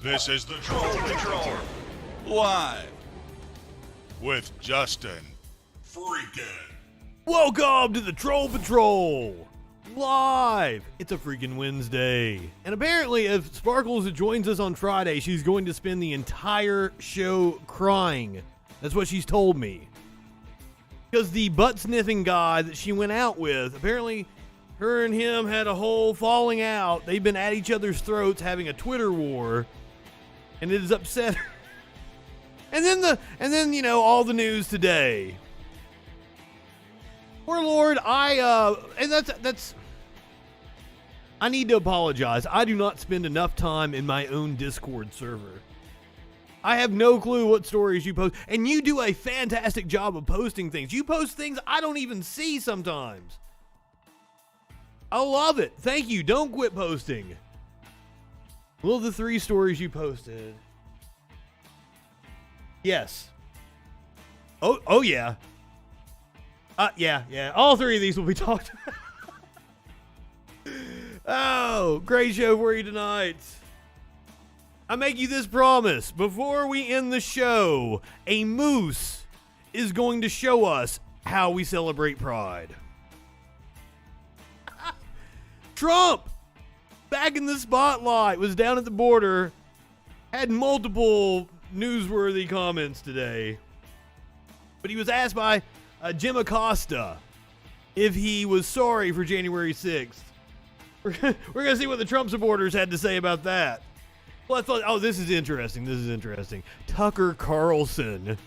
This is the Troll Patrol, live with Justin FREAKIN. Welcome to the Troll Patrol, live. It's a freaking Wednesday. And apparently, if Sparkles joins us on Friday, she's going to spend the entire show crying. That's what she's told me. Because the butt-sniffing guy that she went out with, apparently her and him had a whole falling out. They've been at each other's throats having a Twitter war. And it has upset her. And then, you know, all the news today. Poor Lord, and that's I need to apologize. I do not spend enough time in my own Discord server. I have no clue what stories you post, and you do a fantastic job of posting things. You post things I don't even see sometimes. I love it. Thank you. Don't quit posting. Well, the 3 stories you posted. Yes. Oh yeah. Yeah. All 3 of these will be talked about. Oh, great show for you tonight. I make you this promise. Before we end the show, a moose is going to show us how we celebrate Pride. Trump, back in the spotlight, was down at the border, had multiple newsworthy comments today. But he was asked by Jim Acosta if he was sorry for January 6th. We're going to see what the Trump supporters had to say about that. Well, I thought, this is interesting. Tucker Carlson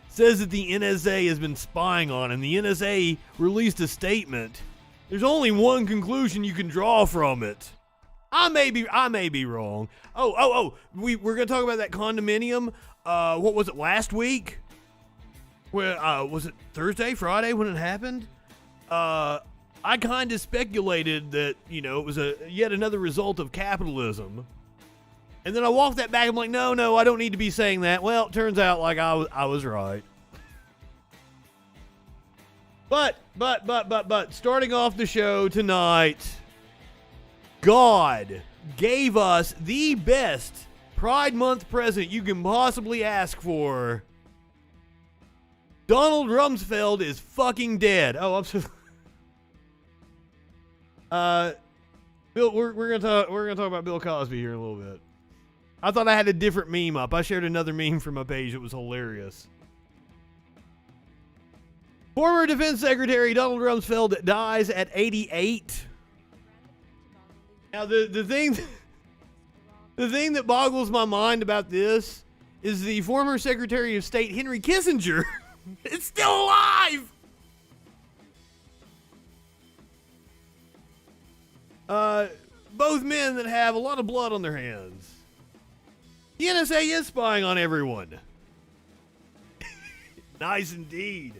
says that the NSA has been spying on him. The NSA released a statement. There's only one conclusion you can draw from it. I may be wrong. We're going to talk about that condominium. What was it, last week? Well, was it Thursday, Friday when it happened? I kind of speculated that, you know, it was yet another result of capitalism. And then I walked that back. I'm like, no, I don't need to be saying that. Well, it turns out like I was right. But, starting off the show tonight, God gave us the best Pride Month present you can possibly ask for. Donald Rumsfeld is fucking dead. Oh, I'm so... Bill, we're gonna talk about Bill Cosby here in a little bit. I thought I had a different meme up. I shared another meme from my page. It was hilarious. Former Defense Secretary Donald Rumsfeld dies at 88. Now, the thing that boggles my mind about this is the former Secretary of State Henry Kissinger is still alive. Both men that have a lot of blood on their hands. The NSA is spying on everyone. Nice indeed.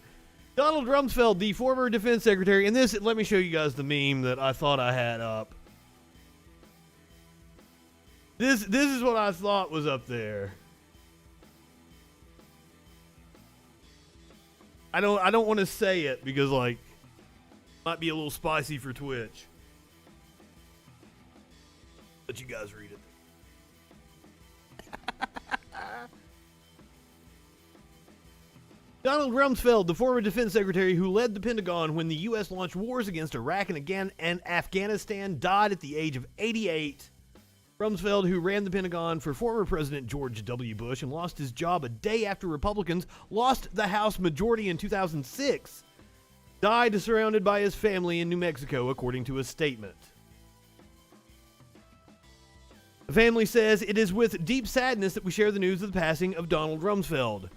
Donald Rumsfeld, the former defense secretary, and this, let me show you guys the meme that I thought I had up. This is what I thought was up there. I don't want to say it because, like, it might be a little spicy for Twitch. Let you guys read it. Donald Rumsfeld, the former defense secretary who led the Pentagon when the U.S. launched wars against Iraq and Afghanistan, died at the age of 88. Rumsfeld, who ran the Pentagon for former President George W. Bush and lost his job a day after Republicans lost the House majority in 2006, died surrounded by his family in New Mexico, according to a statement. The family says, "It is with deep sadness that we share the news of the passing of Donald Rumsfeld.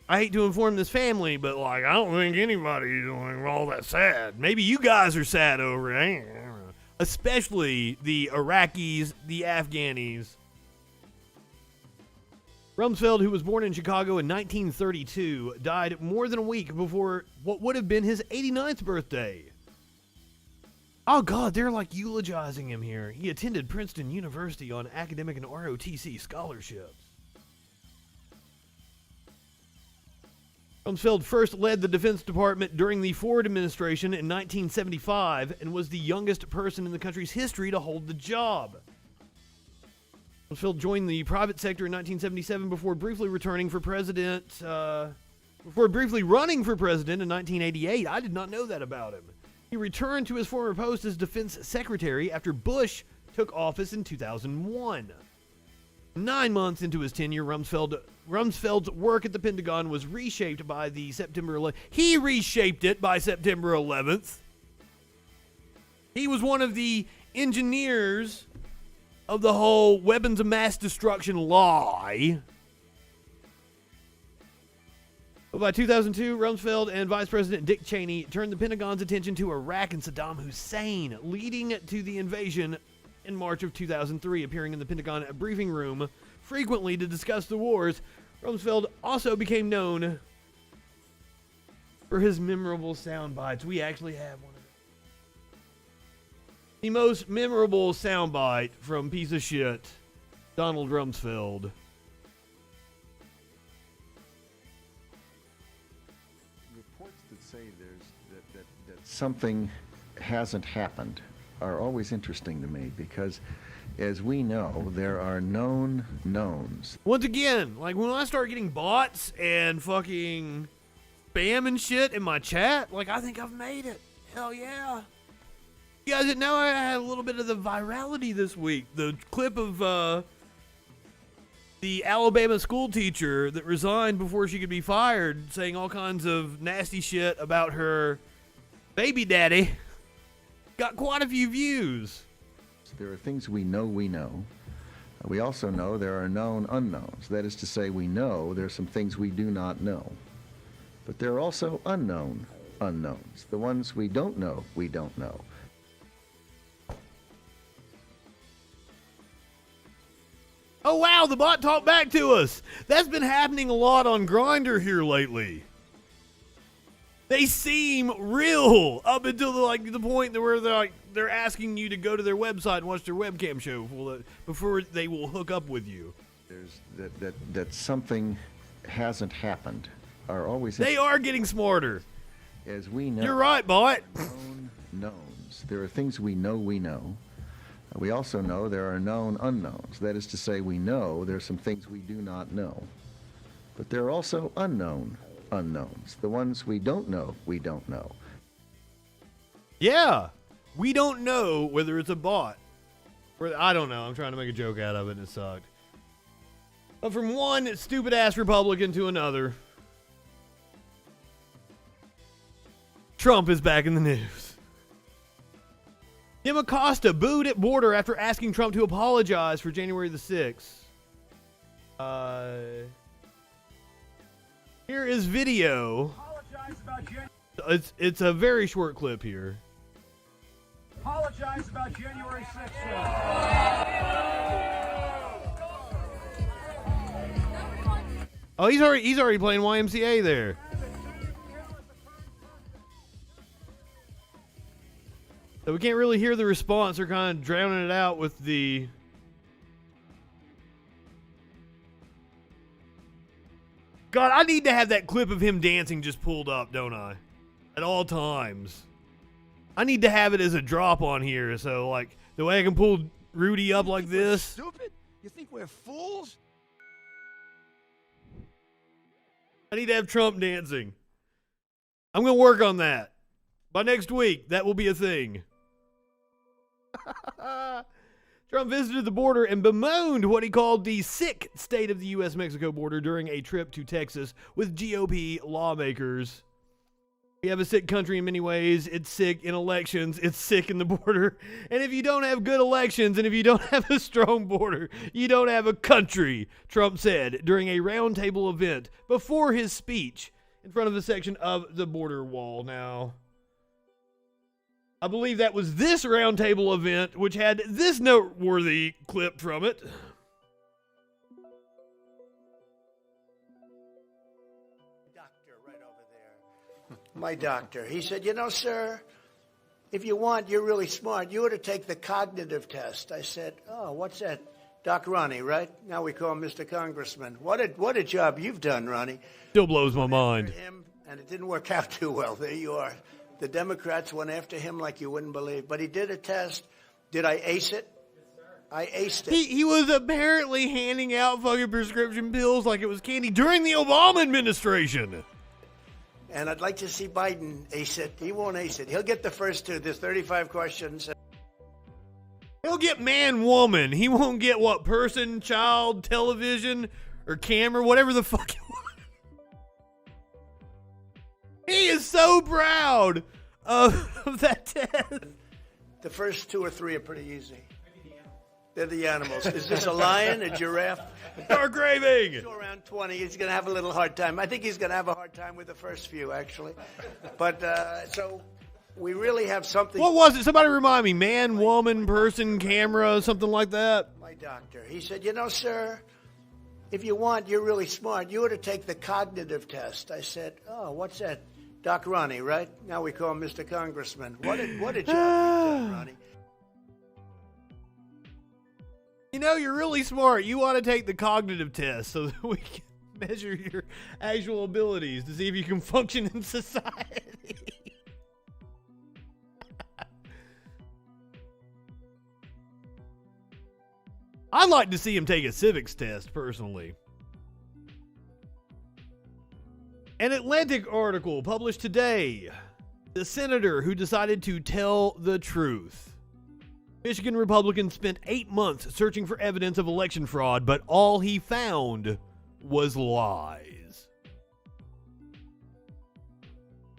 I hate to inform this family, but like I don't think anybody's all that sad. Maybe you guys are sad over it. Especially the Iraqis, the Afghanis." Rumsfeld, who was born in Chicago in 1932, died more than a week before what would have been his 89th birthday. Oh God, they're like eulogizing him here. He attended Princeton University on academic and ROTC scholarships. Rumsfeld first led the Defense Department during the Ford administration in 1975 and was the youngest person in the country's history to hold the job. Rumsfeld joined the private sector in 1977 before briefly returning for president. Before briefly running for president in 1988. I did not know that about him. He returned to his former post as defense secretary after Bush took office in 2001. 9 months into his tenure, Rumsfeld's work at the Pentagon was reshaped by the September 11th. He reshaped it by September 11th. He was one of the engineers of the whole weapons of mass destruction lie. But by 2002, Rumsfeld and Vice President Dick Cheney turned the Pentagon's attention to Iraq and Saddam Hussein, leading to the invasion in March of 2003, appearing in the Pentagon briefing room frequently to discuss the wars. Rumsfeld also became known for his memorable sound bites. We actually have one of them. The most memorable soundbite from piece of shit, Donald Rumsfeld. Reports that say that something hasn't happened are always interesting to me because, as we know, there are known knowns. Once again, like when I start getting bots and fucking spam and shit in my chat, like I think I've made it. Hell yeah. You guys didn't know I had a little bit of the virality this week. The clip of the Alabama school teacher that resigned before she could be fired, saying all kinds of nasty shit about her baby daddy, got quite a few views. There are things we know we know. We also know there are known unknowns. That is to say, we know there are some things we do not know. But there are also unknown unknowns. The ones we don't know, we don't know. Oh wow, the bot talked back to us. That's been happening a lot on Grindr here lately. They seem real up until the point where they're asking you to go to their website and watch their webcam show before they will hook up with you. There's that something hasn't happened are always. They are getting smarter. As we know. You're right, bot. Known knowns. There are things we know we know. We also know there are known unknowns. That is to say, we know there are some things we do not know. But there are also unknown unknowns. The ones we don't know, we don't know. Yeah. We don't know whether it's a bot. Or, I don't know. I'm trying to make a joke out of it and it sucked. But from one stupid-ass Republican to another, Trump is back in the news. Tim Acosta booed at border after asking Trump to apologize for January the 6th. Here is video. It's a very short clip here. Apologize about January 6th. Oh, he's already playing YMCA there. So we can't really hear the response. They're kind of drowning it out with the... God, I need to have that clip of him dancing just pulled up, don't I? At all times. I need to have it as a drop on here, so like the way I can pull Rudy up like this. Stupid? You think we're fools? I need to have Trump dancing. I'm going to work on that. By next week, that will be a thing. Trump visited the border and bemoaned what he called the sick state of the U.S.-Mexico border during a trip to Texas with GOP lawmakers. We have a sick country in many ways. It's sick in elections. It's sick in the border. And if you don't have good elections and if you don't have a strong border, you don't have a country, Trump said during a roundtable event before his speech in front of a section of the border wall. Now, I believe that was this roundtable event, which had this noteworthy clip from it. Doctor right over there. My doctor. He said, you know, sir, if you want, you're really smart. You ought to take the cognitive test. I said, oh, what's that? Doc Ronnie, right? Now we call him Mr. Congressman. What a job you've done, Ronnie. Still blows my mind. Him, and it didn't work out too well. There you are. The Democrats went after him like you wouldn't believe. But he did a test. Did I ace it? Yes, sir. I aced it. He was apparently handing out fucking prescription pills like it was candy during the Obama administration. And I'd like to see Biden ace it. He won't ace it. He'll get the first two. There's 35 questions. He'll get man, woman. He won't get what, person, child, television, or camera, whatever the fuck it was. He is so proud of that test. The first two or three are pretty easy. They're the animals. Is this a lion, a giraffe? Dark raving. So around 20, he's going to have a little hard time. I think he's going to have a hard time with the first few, actually. But so we really have something. What was it? Somebody remind me. Man, woman, person, camera, something like that. My doctor, he said, you know, sir, if you want, you're really smart. You ought to take the cognitive test. I said, oh, what's that? Doc Ronnie, right? Now we call him Mr. Congressman. What a job you've done, Ronnie. You know, you're really smart. You want to take the cognitive test so that we can measure your actual abilities to see if you can function in society. I'd like to see him take a civics test, personally. An Atlantic article published today. The senator who decided to tell the truth. Michigan Republican spent 8 months searching for evidence of election fraud, but all he found was lies.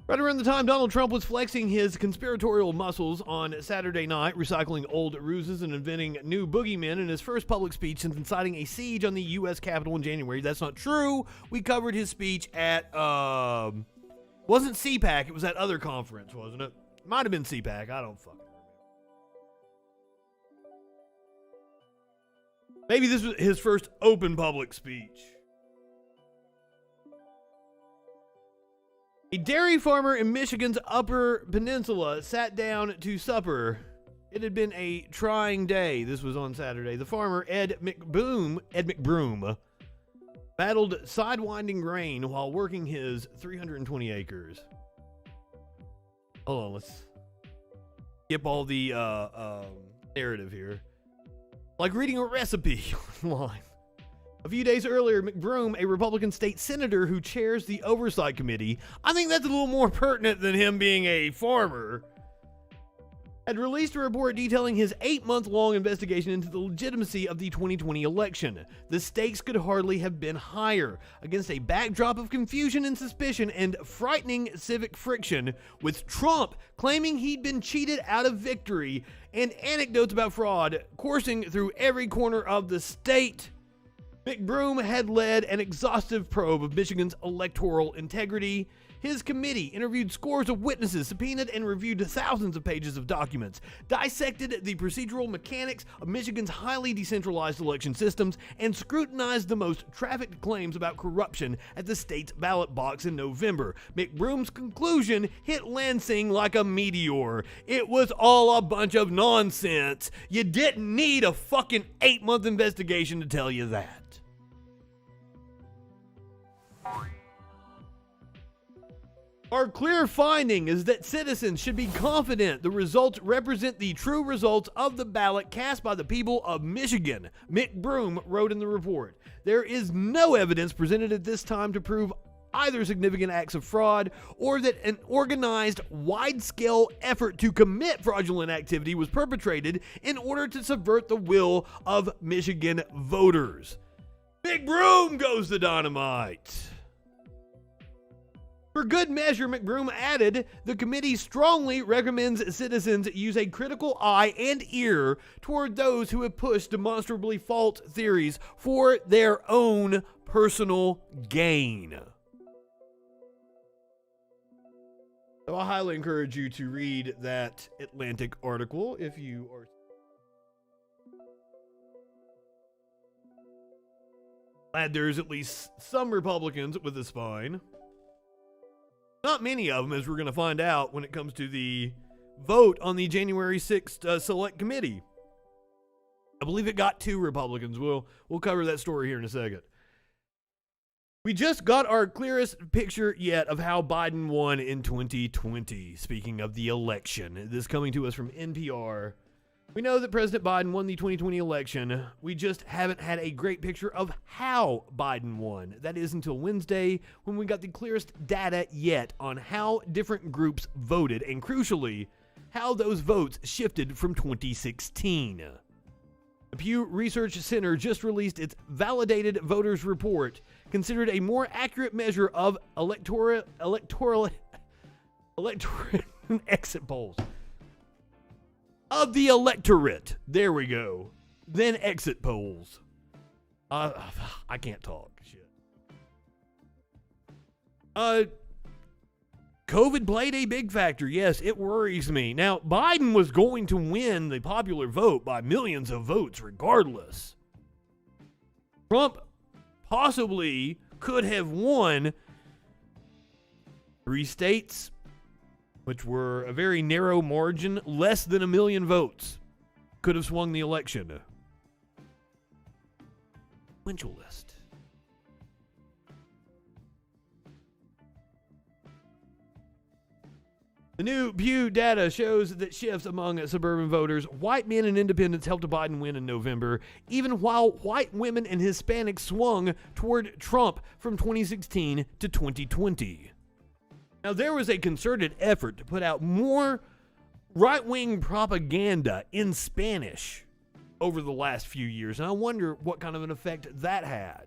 Right around the time Donald Trump was flexing his conspiratorial muscles on Saturday night, recycling old ruses and inventing new boogeymen in his first public speech since inciting a siege on the U.S. Capitol in January. That's not true. We covered his speech at, wasn't CPAC, it was that other conference, wasn't it? Might have been CPAC, I don't fucking. Maybe this was his first open public speech. A dairy farmer in Michigan's Upper Peninsula sat down to supper. It had been a trying day. This was on Saturday. The farmer, Ed McBroom, battled sidewinding rain while working his 320 acres. Hold on, let's skip all the narrative here. Like reading a recipe online. A few days earlier, McBroom, a Republican state senator who chairs the Oversight Committee, I think that's a little more pertinent than him being a farmer, had released a report detailing his 8-month-long investigation into the legitimacy of the 2020 election. The stakes could hardly have been higher, against a backdrop of confusion and suspicion and frightening civic friction, with Trump claiming he'd been cheated out of victory and anecdotes about fraud coursing through every corner of the state. McBroom had led an exhaustive probe of Michigan's electoral integrity. His committee interviewed scores of witnesses, subpoenaed and reviewed thousands of pages of documents, dissected the procedural mechanics of Michigan's highly decentralized election systems, and scrutinized the most trafficked claims about corruption at the state's ballot box in November. McBroom's conclusion hit Lansing like a meteor. It was all a bunch of nonsense. You didn't need a fucking 8-month investigation to tell you that. Our clear finding is that citizens should be confident the results represent the true results of the ballot cast by the people of Michigan, McBroom wrote in the report. There is no evidence presented at this time to prove either significant acts of fraud or that an organized, wide-scale effort to commit fraudulent activity was perpetrated in order to subvert the will of Michigan voters. McBroom goes the dynamite. For good measure, McBroom added, the committee strongly recommends citizens use a critical eye and ear toward those who have pushed demonstrably false theories for their own personal gain. So I highly encourage you to read that Atlantic article if you are. Glad there's at least some Republicans with a spine. Not many of them, as we're going to find out when it comes to the vote on the January 6th Select Committee. I believe it got 2 Republicans. We'll cover that story here in a second. We just got our clearest picture yet of how Biden won in 2020. Speaking of the election, this coming to us from NPR. We know that President Biden won the 2020 election. We just haven't had a great picture of how Biden won. That is until Wednesday, when we got the clearest data yet on how different groups voted, and crucially, how those votes shifted from 2016. The Pew Research Center just released its Validated Voters Report, considered a more accurate measure of electoral exit polls. Of the electorate, there we go, then exit polls. I can't talk, shit. COVID played a big factor, yes, it worries me. Now, Biden was going to win the popular vote by millions of votes regardless. Trump possibly could have won 3 states, which were a very narrow margin, less than 1 million votes, could have swung the election. Sequential list. The new Pew data shows that shifts among suburban voters, white men and independents helped Biden win in November, even while white women and Hispanics swung toward Trump from 2016 to 2020. Now, there was a concerted effort to put out more right-wing propaganda in Spanish over the last few years, and I wonder what kind of an effect that had.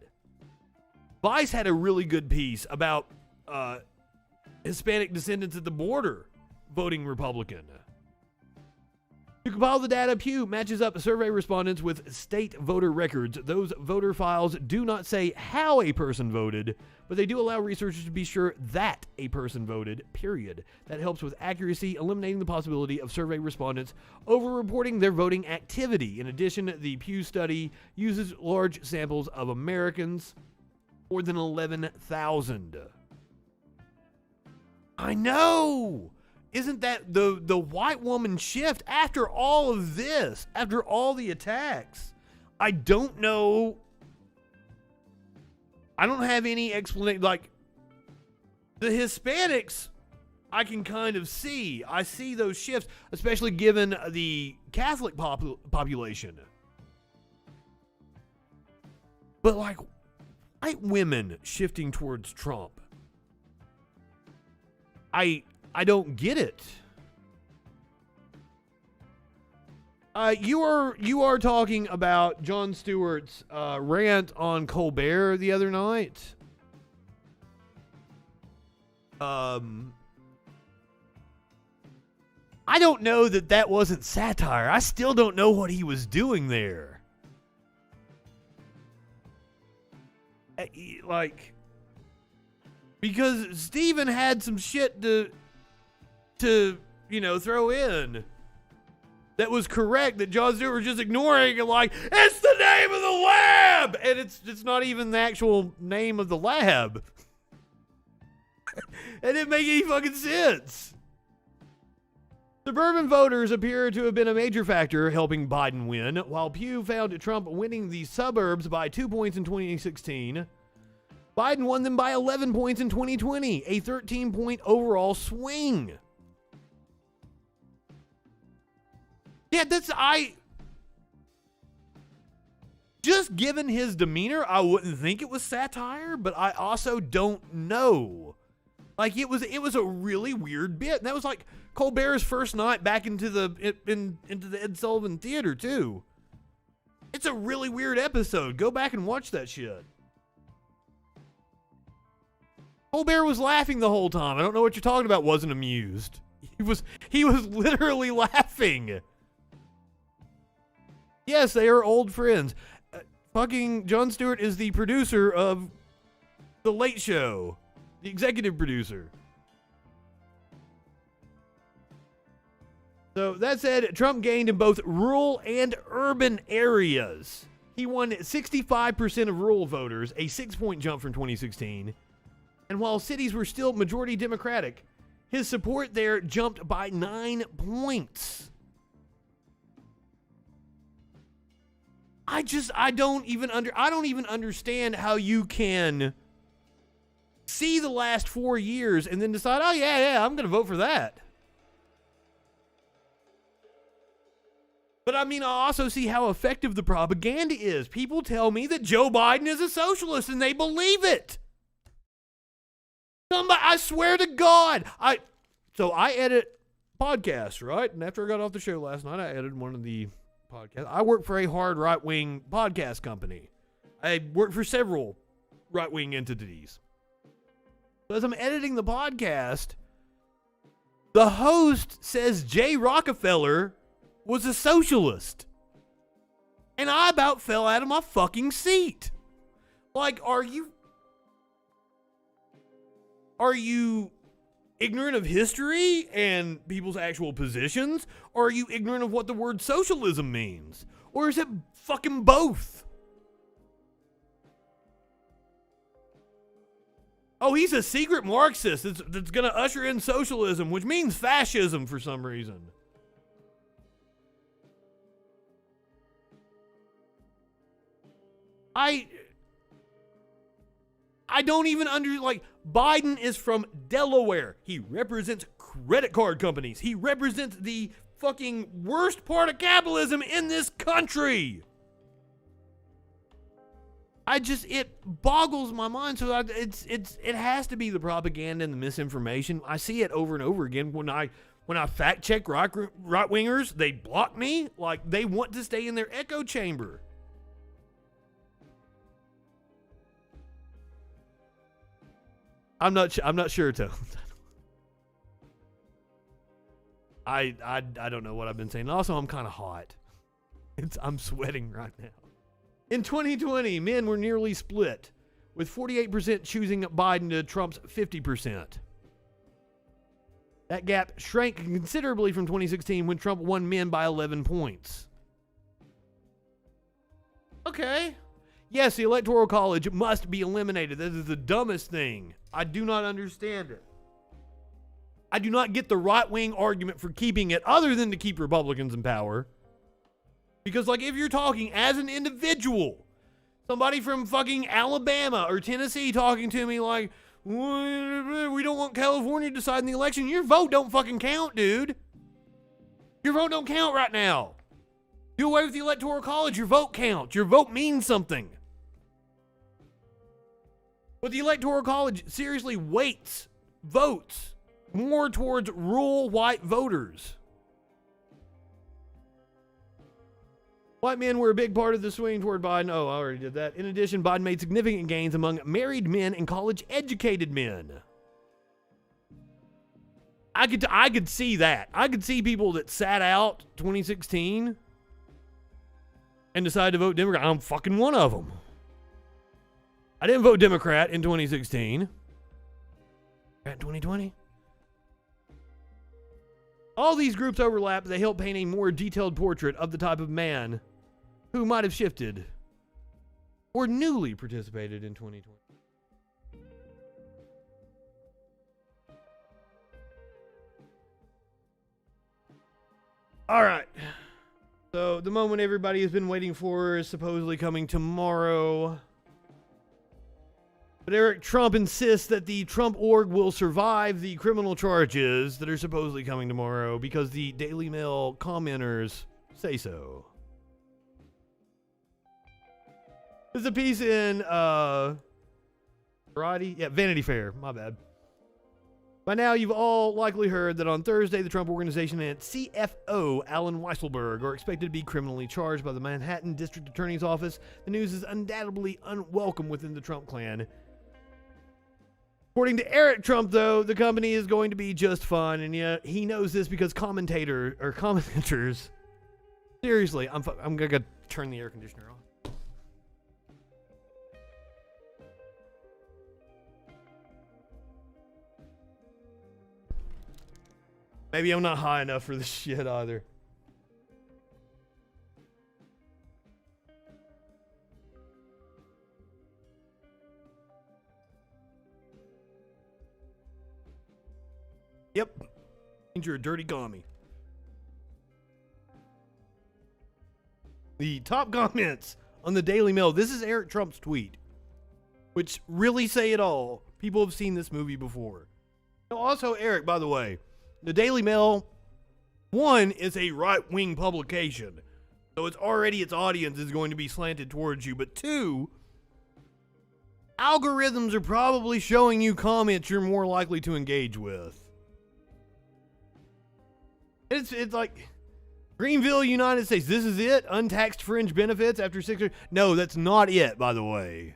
Vice had a really good piece about Hispanic descendants at the border voting Republican. To compile the data, Pew matches up survey respondents with state voter records. Those voter files do not say how a person voted, but they do allow researchers to be sure that a person voted, period. That helps with accuracy, eliminating the possibility of survey respondents over-reporting their voting activity. In addition, the Pew study uses large samples of Americans, more than 11,000. I know! Isn't that the white woman shift after all of this, after all the attacks? I don't know. I don't have any explanation. Like, the Hispanics, I can kind of see. I see those shifts, especially given the Catholic population. But, like, white women shifting towards Trump, I don't get it. You are talking about Jon Stewart's rant on Colbert the other night. I don't know that wasn't satire. I still don't know what he was doing there. Like, because Steven had some shit to throw in that was correct, that Jon Stewart was just ignoring, and like, it's the name of the lab, and it's not even the actual name of the lab. It didn't make any fucking sense. Suburban voters appear to have been a major factor helping Biden win. While Pew found Trump winning the suburbs by 2 points in 2016, Biden won them by 11 points in 2020, a 13-point overall swing. Yeah, just given his demeanor, I wouldn't think it was satire, but I also don't know. Like, it was a really weird bit. And that was like Colbert's first night back into the Ed Sullivan Theater, too. It's a really weird episode. Go back and watch that shit. Colbert was laughing the whole time. I don't know what you're talking about. Wasn't amused. He was literally laughing. Yes, they are old friends. Fucking Jon Stewart is the producer of The Late Show. The executive producer. So, that said, Trump gained in both rural and urban areas. He won 65% of rural voters, a 6-point jump from 2016. And while cities were still majority Democratic, his support there jumped by 9 points. I don't even understand how you can see the last 4 years and then decide, oh yeah, I'm going to vote for that. But I mean, I also see how effective the propaganda is. People tell me that Joe Biden is a socialist and they believe it. Somebody, I swear to God. So I edit podcasts, right? And after I got off the show last night, I edited one of the podcasts. I work for a hard right-wing podcast company. I work for several right-wing entities. So as I'm editing the podcast, the host says Jay Rockefeller was a socialist. And I about fell out of my fucking seat. Like, are you ignorant of history and people's actual positions? Or are you ignorant of what the word socialism means? Or is it fucking both? Oh, he's a secret Marxist that's going to usher in socialism, which means fascism for some reason. I don't even Biden is from Delaware. He represents credit card companies. He represents the fucking worst part of capitalism in this country. It boggles my mind. So it has to be the propaganda and the misinformation. I see it over and over again when I fact check right wingers. They block me like they want to stay in their echo chamber. I'm not sure, Tones. I don't know what I've been saying. Also, I'm kind of hot. I'm sweating right now. In 2020, men were nearly split, with 48% choosing Biden to Trump's 50%. That gap shrank considerably from 2016 when Trump won men by 11 points. Okay. Yes, the Electoral College must be eliminated. This is the dumbest thing. I do not understand it. I do not get the right-wing argument for keeping it other than to keep Republicans in power. Because, if you're talking as an individual, somebody from fucking Alabama or Tennessee talking to me like, we don't want California deciding the election, your vote don't fucking count, dude. Your vote don't count right now. Do away with the Electoral College, your vote counts. Your vote means something. But the Electoral College seriously weights votes more towards rural white voters. White men were a big part of the swing toward Biden. Oh, I already did that. In addition, Biden made significant gains among married men and college-educated men. I could see that. I could see people that sat out 2016 and decided to vote Democrat. I'm fucking one of them. I didn't vote Democrat in 2016. In 2020. All these groups overlap. They help paint a more detailed portrait of the type of man who might have shifted or newly participated in 2020. All right. So the moment everybody has been waiting for is supposedly coming tomorrow. But Eric Trump insists that the Trump org will survive the criminal charges that are supposedly coming tomorrow because the Daily Mail commenters say so. There's a piece in Vanity Fair, my bad. By now, you've all likely heard that on Thursday, the Trump Organization and its CFO, Alan Weisselberg, are expected to be criminally charged by the Manhattan District Attorney's Office. The news is undoubtedly unwelcome within the Trump clan. According to Eric Trump, though, the company is going to be just fine, and yet he knows this because commenters. Seriously, I'm gonna turn the air conditioner on. Maybe I'm not high enough for this shit either. Yep. Means you're a dirty commie. The top comments on the Daily Mail. This is Eric Trump's tweet, which really say it all. People have seen this movie before. Also, Eric, by the way, the Daily Mail, one, is a right-wing publication. So it's already, its audience is going to be slanted towards you. But two, algorithms are probably showing you comments you're more likely to engage with. It's like Greenville, United States. This is it? Untaxed fringe benefits after 6 years? No, that's not it, by the way.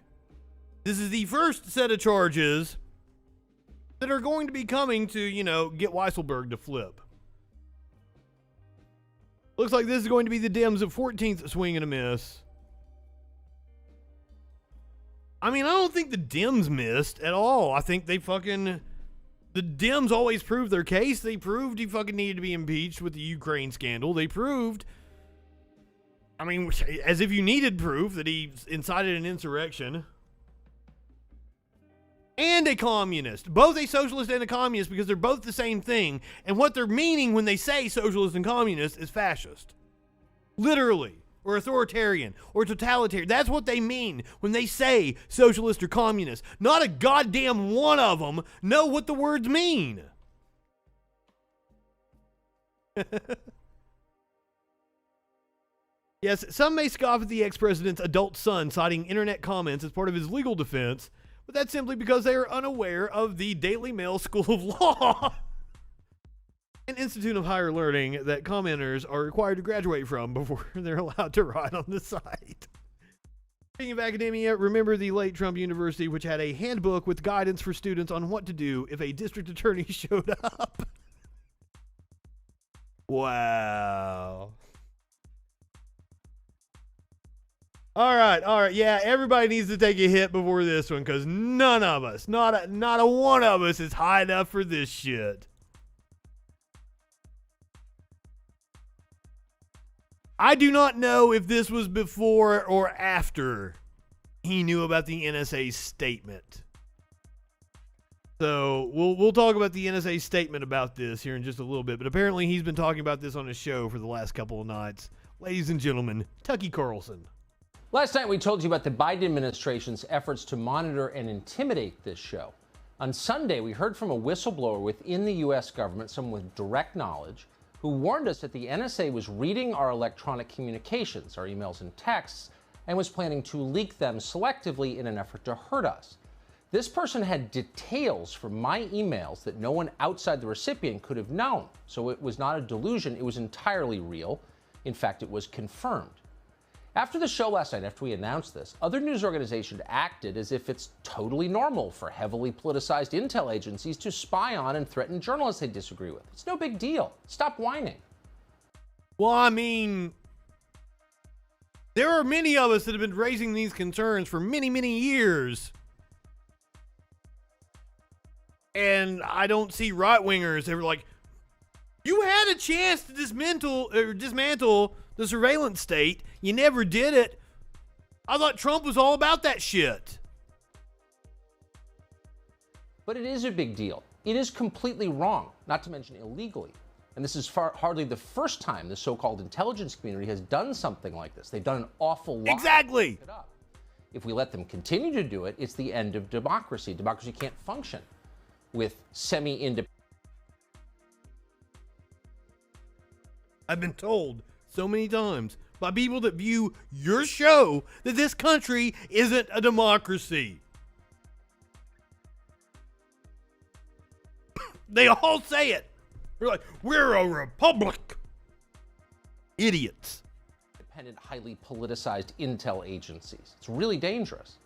This is the first set of charges that are going to be coming to, you know, get Weisselberg to flip. Looks like this is going to be the Dems' 14th swing and a miss. I mean, I don't think the Dems missed at all. I think they fucking... The Dems always proved their case. They proved he fucking needed to be impeached with the Ukraine scandal. They proved... I mean, as if you needed proof that he incited an insurrection. And a communist. Both a socialist and a communist, because they're both the same thing. And what they're meaning when they say socialist and communist is fascist. Literally. Or authoritarian. Or totalitarian. That's what they mean when they say socialist or communist. Not a goddamn one of them know what the words mean. Yes, some may scoff at the ex-president's adult son citing internet comments as part of his legal defense, but that's simply because they are unaware of the Daily Mail School of Law, an institute of higher learning that commenters are required to graduate from before they're allowed to write on the site. Speaking of academia, remember the late Trump University, which had a handbook with guidance for students on what to do if a district attorney showed up. Wow. All right. Yeah, everybody needs to take a hit before this one, because none of us, not a one of us is high enough for this shit. I do not know if this was before or after he knew about the NSA's statement. So we'll talk about the NSA statement about this here in just a little bit, but apparently he's been talking about this on his show for the last couple of nights. Ladies and gentlemen, Tucky Carlson. Last night we told you about the Biden administration's efforts to monitor and intimidate this show. On Sunday, we heard from a whistleblower within the U.S. government, someone with direct knowledge, who warned us that the NSA was reading our electronic communications, our emails and texts, and was planning to leak them selectively in an effort to hurt us. This person had details from my emails that no one outside the recipient could have known. So it was not a delusion, it was entirely real. In fact, it was confirmed. After the show last night, after we announced this, other news organizations acted as if it's totally normal for heavily politicized intel agencies to spy on and threaten journalists they disagree with. It's no big deal. Stop whining. Well, I mean, there are many of us that have been raising these concerns for many, many years. And I don't see right-wingers ever like, you had a chance to dismantle the surveillance state. You never did it. I thought Trump was all about that shit. But it is a big deal. It is completely wrong, not to mention illegally. And this is hardly the first time the so-called intelligence community has done something like this. They've done an awful lot. Exactly. If we let them continue to do it, it's the end of democracy. Democracy can't function with semi-independent. I've been told so many times by people that view your show that this country isn't a democracy. They all say it. They're like, we're a republic. Idiots. Independent, highly politicized intel agencies. It's really dangerous.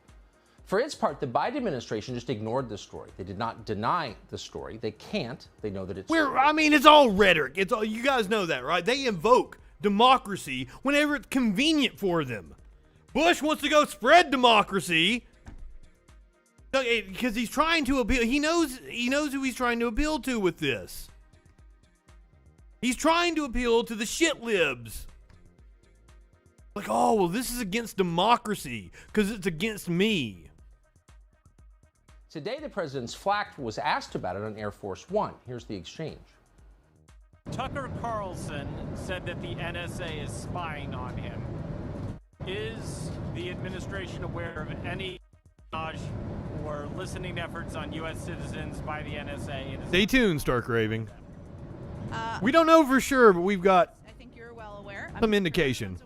For its part, the Biden administration just ignored the story. They did not deny the story. They can't. They know that it's it's all rhetoric. It's all, you guys know that, right? They invoke democracy whenever it's convenient for them. Bush wants to go spread democracy because he's trying to appeal. He knows who he's trying to appeal to with this. He's trying to appeal to the shit libs. Like, oh, well, this is against democracy because it's against me. Today, the president's flack was asked about it on Air Force One. Here's the exchange. Tucker Carlson said that the NSA is spying on him. Is the administration aware of any espionage or listening efforts on U.S. citizens by the NSA? Stay tuned, Stark Raving. We don't know for sure, but we've got I think you're well aware. some indication.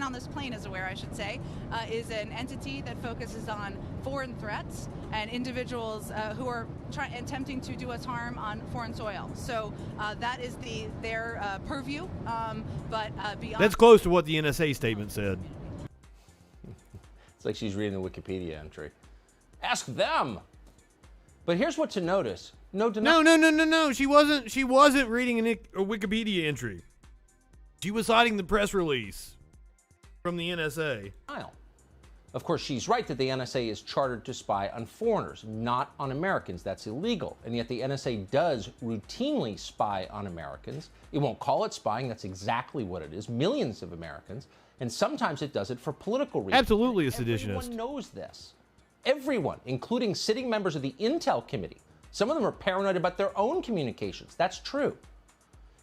everyone on this plane is aware, I should say, is an entity that focuses on foreign threats and individuals who are attempting to do us harm on foreign soil. So that is their purview. But beyond That's close to what the NSA statement said. It's like she's reading the Wikipedia entry. Ask them. But here's what to notice. No. She wasn't reading a Wikipedia entry. She was citing the press release from the NSA. Of course, she's right that the NSA is chartered to spy on foreigners, not on Americans. That's illegal. And yet the NSA does routinely spy on Americans. It won't call it spying. That's exactly what it is. Millions of Americans. And sometimes it does it for political reasons. Absolutely a seditionist. Everyone knows this. Everyone, including sitting members of the Intel Committee. Some of them are paranoid about their own communications. That's true.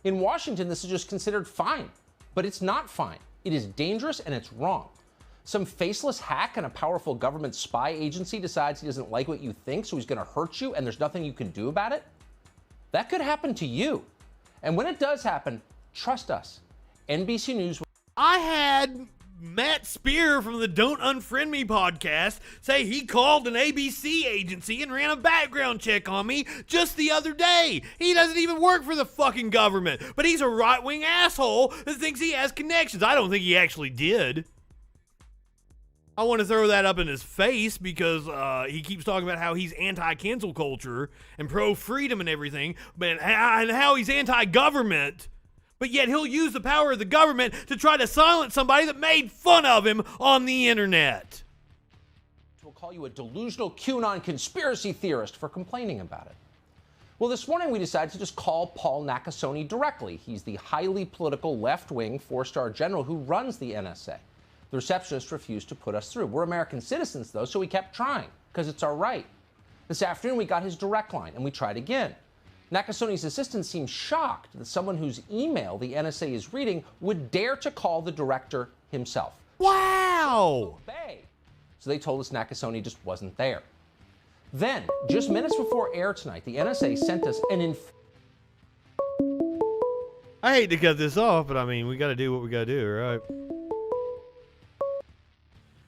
In Washington, this is just considered fine. But it's not fine. It is dangerous and it's wrong. Some faceless hack in a powerful government spy agency decides he doesn't like what you think, so he's going to hurt you and there's nothing you can do about it? That could happen to you. And when it does happen, trust us. NBC News... I had Matt Spear from the Don't Unfriend Me podcast say he called an ABC agency and ran a background check on me just the other day. He doesn't even work for the fucking government, but he's a right-wing asshole that thinks he has connections. I don't think he actually did. I want to throw that up in his face because he keeps talking about how he's anti-cancel culture and pro-freedom and everything, and how he's anti-government. But yet he'll use the power of the government to try to silence somebody that made fun of him on the internet. We'll call you a delusional QAnon conspiracy theorist for complaining about it. Well, this morning we decided to just call Paul Nakasone directly. He's the highly political left-wing four-star general who runs the NSA. The receptionist refused to put us through. We're American citizens, though, so we kept trying, because it's our right. This afternoon we got his direct line, and we tried again. Nakasone's assistant seemed shocked that someone whose email the NSA is reading would dare to call the director himself. Wow! So they told us Nakasone just wasn't there. Then, just minutes before air tonight, the NSA sent us an I hate to cut this off, but I mean, we got to do what we got to do, right?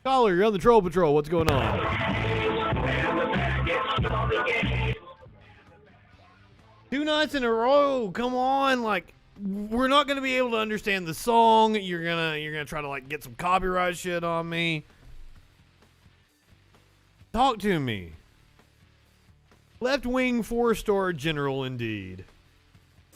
Caller, you're on the Troll Patrol. What's going on? 2 nights in a row. Come on, like we're not gonna be able to understand the song. You're gonna try to like get some copyright shit on me. Talk to me. Left-wing 4-star general indeed.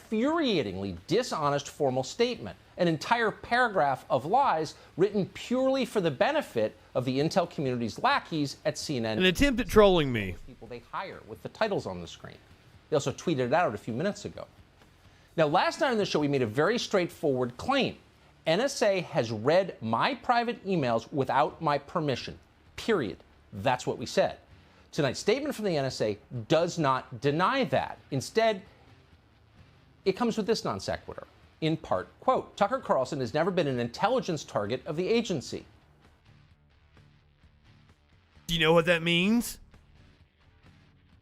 Infuriatingly dishonest formal statement, an entire paragraph of lies written purely for the benefit of the Intel community's lackeys at CNN. An attempt at trolling me. People they hire with the titles on the screen. They also tweeted it out a few minutes ago. Now, last night on the show, we made a very straightforward claim. NSA has read my private emails without my permission, period. That's what we said. Tonight's statement from the NSA does not deny that. Instead, it comes with this non sequitur. In part, quote, Tucker Carlson has never been an intelligence target of the agency. Do you know what that means?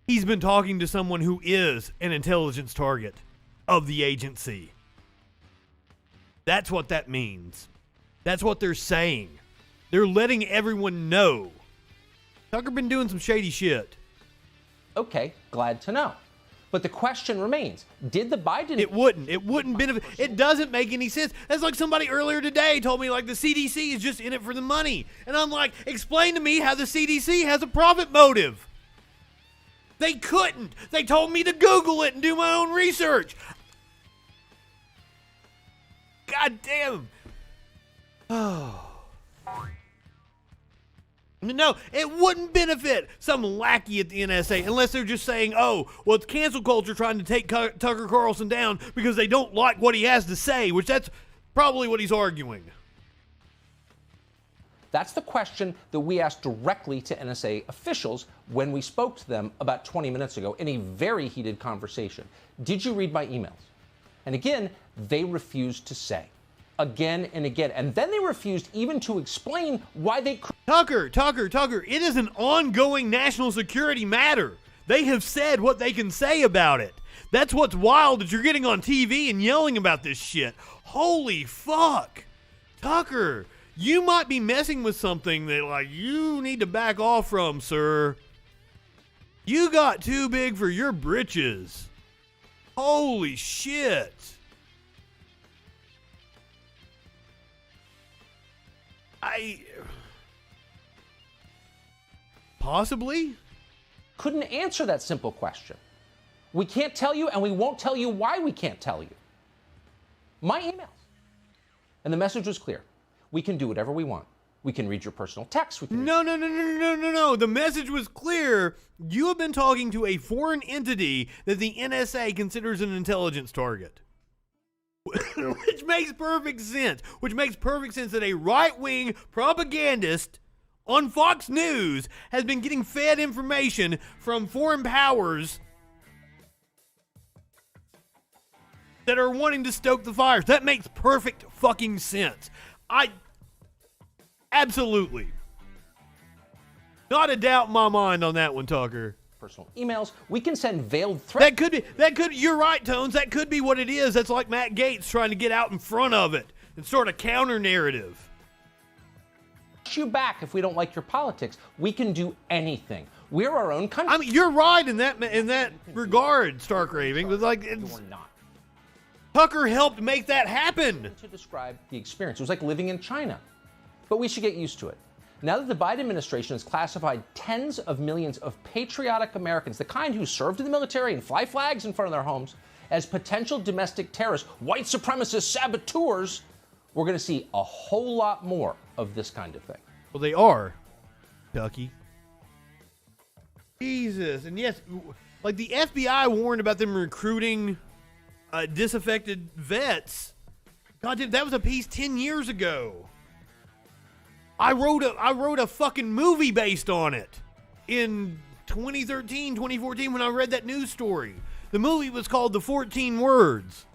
He's been talking to someone who is an intelligence target of the agency. That's what that means. That's what they're saying. They're letting everyone know. Tucker been doing some shady shit. Okay, glad to know. But the question remains, did the Biden... It wouldn't benefit. It doesn't make any sense. That's like somebody earlier today told me like the CDC is just in it for the money. And I'm like, explain to me how the CDC has a profit motive. They couldn't. They told me to Google it and do my own research. God damn. Oh. No, it wouldn't benefit some lackey at the NSA unless they're just saying, oh, well, it's cancel culture trying to take Tucker Carlson down because they don't like what he has to say, which that's probably what he's arguing. That's the question that we asked directly to NSA officials when we spoke to them about 20 minutes ago in a very heated conversation. Did you read my emails? And again, they refused to say. Again and again. And then they refused even to explain why they... Tucker, it is an ongoing national security matter. They have said what they can say about it. That's what's wild that you're getting on TV and yelling about this shit. Holy fuck. Tucker, you might be messing with something that, like, you need to back off from, sir. You got too big for your britches. Holy shit. Possibly? Couldn't answer that simple question. We can't tell you, and we won't tell you why we can't tell you. My emails. And the message was clear. We can do whatever we want. We can read your personal text. We can No. The message was clear. You have been talking to a foreign entity that the NSA considers an intelligence target. Which makes perfect sense. Which makes perfect sense that a right-wing propagandist on Fox News has been getting fed information from foreign powers that are wanting to stoke the fires. That makes perfect fucking sense. Absolutely. Not a doubt in my mind on that one, Tucker. personal emails. We can send veiled threats. You're right, Tones. That could be what it is. That's like Matt Gaetz trying to get out in front of it and sort of counter narrative. You back if we don't like your politics. We can do anything. We're our own country. I mean, you're right in that regard, Stark Raving. But like, you're not. Tucker helped make that happen. To describe the experience, it was like living in China. But we should get used to it. Now that the Biden administration has classified tens of millions of patriotic Americans, the kind who served in the military and fly flags in front of their homes, as potential domestic terrorists, white supremacist saboteurs, we're going to see a whole lot more of this kind of thing. Well, they are, Ducky. Jesus. And yes, like the FBI warned about them recruiting disaffected vets. God damn, that was a piece 10 years ago. I wrote a fucking movie based on it in 2013, 2014 when I read that news story. The movie was called The 14 Words.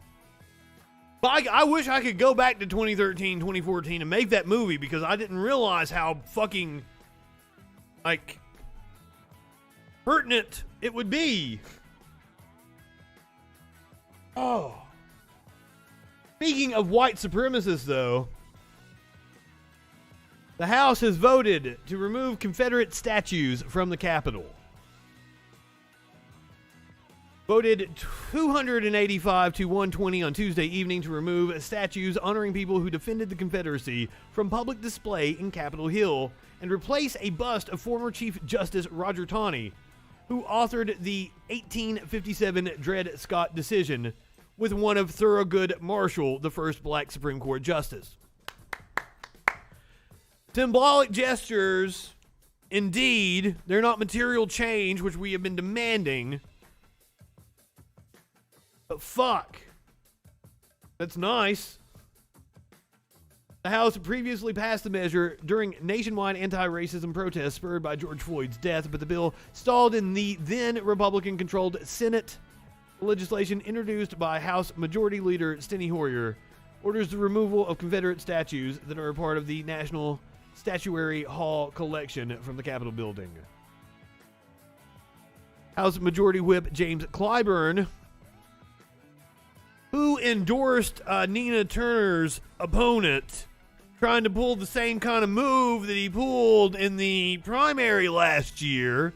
But I wish I could go back to 2013, 2014 and make that movie because I didn't realize how fucking, like, pertinent it would be. Oh. Speaking of white supremacists, though, the House has voted to remove Confederate statues from the Capitol. Voted 285 to 120 on Tuesday evening to remove statues honoring people who defended the Confederacy from public display in Capitol Hill and replace a bust of former Chief Justice Roger Taney, who authored the 1857 Dred Scott decision, with one of Thurgood Marshall, the first black Supreme Court justice. Symbolic gestures, indeed, they're not material change, which we have been demanding. But fuck. That's nice. The House previously passed the measure during nationwide anti-racism protests spurred by George Floyd's death, but the bill stalled in the then Republican-controlled Senate. The legislation introduced by House Majority Leader Steny Hoyer orders the removal of Confederate statues that are a part of the National Statuary Hall collection from the Capitol building. House Majority Whip James Clyburn, who endorsed Nina Turner's opponent, trying to pull the same kind of move that he pulled in the primary last year.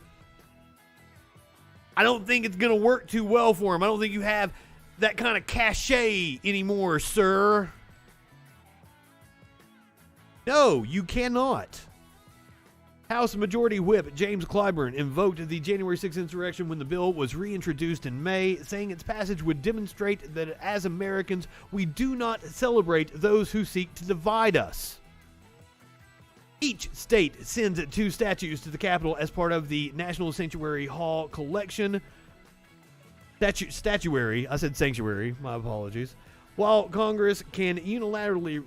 I don't think it's going to work too well for him. I don't think you have that kind of cachet anymore, sir. No, you cannot. House Majority Whip James Clyburn invoked the January 6th insurrection when the bill was reintroduced in May, saying its passage would demonstrate that as Americans, we do not celebrate those who seek to divide us. Each state sends 2 statues to the Capitol as part of the National Sanctuary Hall collection. Statuary. I said sanctuary. My apologies. While Congress can't unilaterally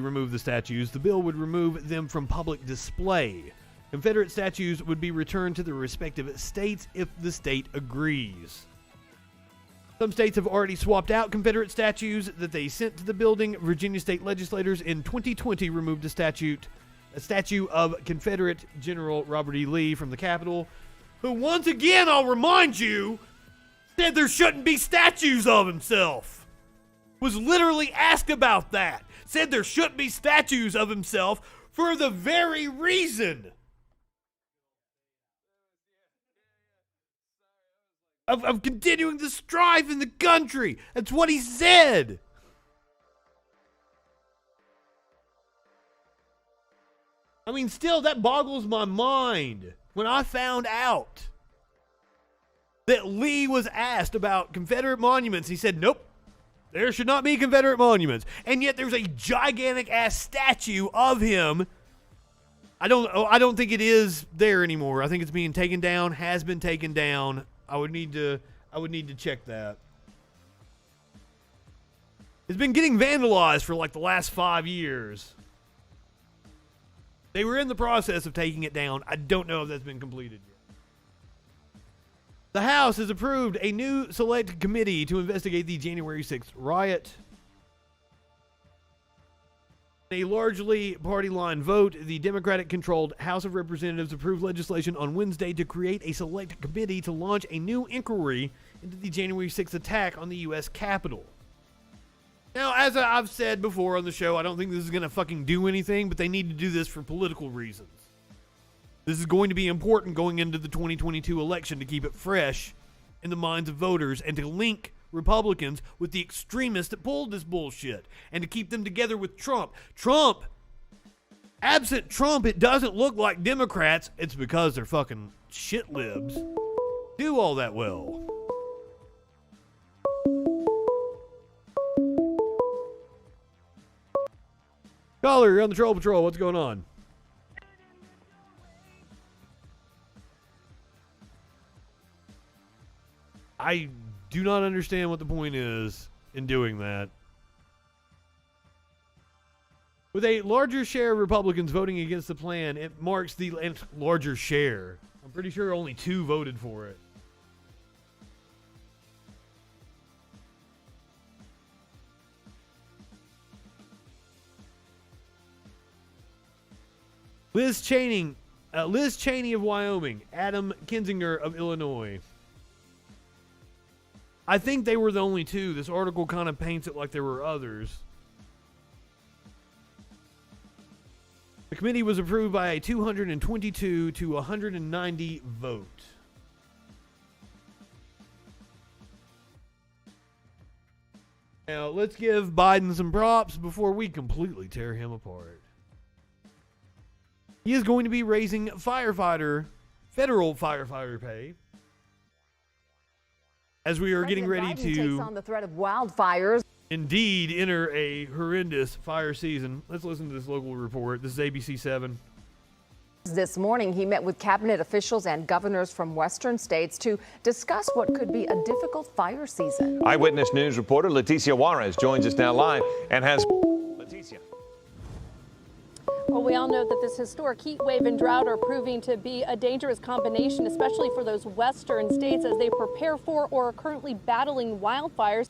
remove the statues, the bill would remove them from public display. Confederate statues would be returned to their respective states if the state agrees. Some states have already swapped out Confederate statues that they sent to the building. Virginia state legislators in 2020 removed a statue of Confederate General Robert E. Lee from the Capitol, who once again, I'll remind you, said there shouldn't be statues of himself. Was literally asked about that. said there shouldn't be statues of himself for the very reason of continuing the strife in the country. That's what he said. I mean, still, that boggles my mind. When I found out that Lee was asked about Confederate monuments, he said, nope, there should not be Confederate monuments. And yet there's a gigantic ass statue of him. I don't think it is there anymore. I think it's being taken down, has been taken down. I would need to check that. It's been getting vandalized for like the last 5 years. They were in the process of taking it down. I don't know if that's been completed yet. The House has approved a new select committee to investigate the January 6th riot. In a largely party line vote, the Democratic-controlled House of Representatives approved legislation on Wednesday to create a select committee to launch a new inquiry into the January 6th attack on the U.S. Capitol. Now, as I've said before on the show, I don't think this is going to fucking do anything, but they need to do this for political reasons. This is going to be important going into the 2022 election to keep it fresh in the minds of voters and to link Republicans with the extremists that pulled this bullshit and to keep them together with Trump. Absent Trump, it doesn't look like Democrats, it's because they're fucking shit libs, do all that well. Caller, you're on the Troll Patrol. What's going on? I do not understand what the point is in doing that. With a larger share of Republicans voting against the plan, it marks the larger share. I'm pretty sure only 2 voted for it. Liz Cheney of Wyoming, Adam Kinzinger of Illinois. I think they were the only 2. This article kind of paints it like there were others. The committee was approved by a 222 to 190 vote. Now, let's give Biden some props before we completely tear him apart. He is going to be raising federal firefighter pay. As we are getting ready to takes on the threat of wildfires. Indeed enter a horrendous fire season. Let's listen to this local report. This is ABC 7. This morning, he met with cabinet officials and governors from western states to discuss what could be a difficult fire season. Eyewitness News reporter Leticia Juarez joins us now live and has... Leticia. Well, we all know that this historic heat wave and drought are proving to be a dangerous combination, especially for those western states as they prepare for or are currently battling wildfires.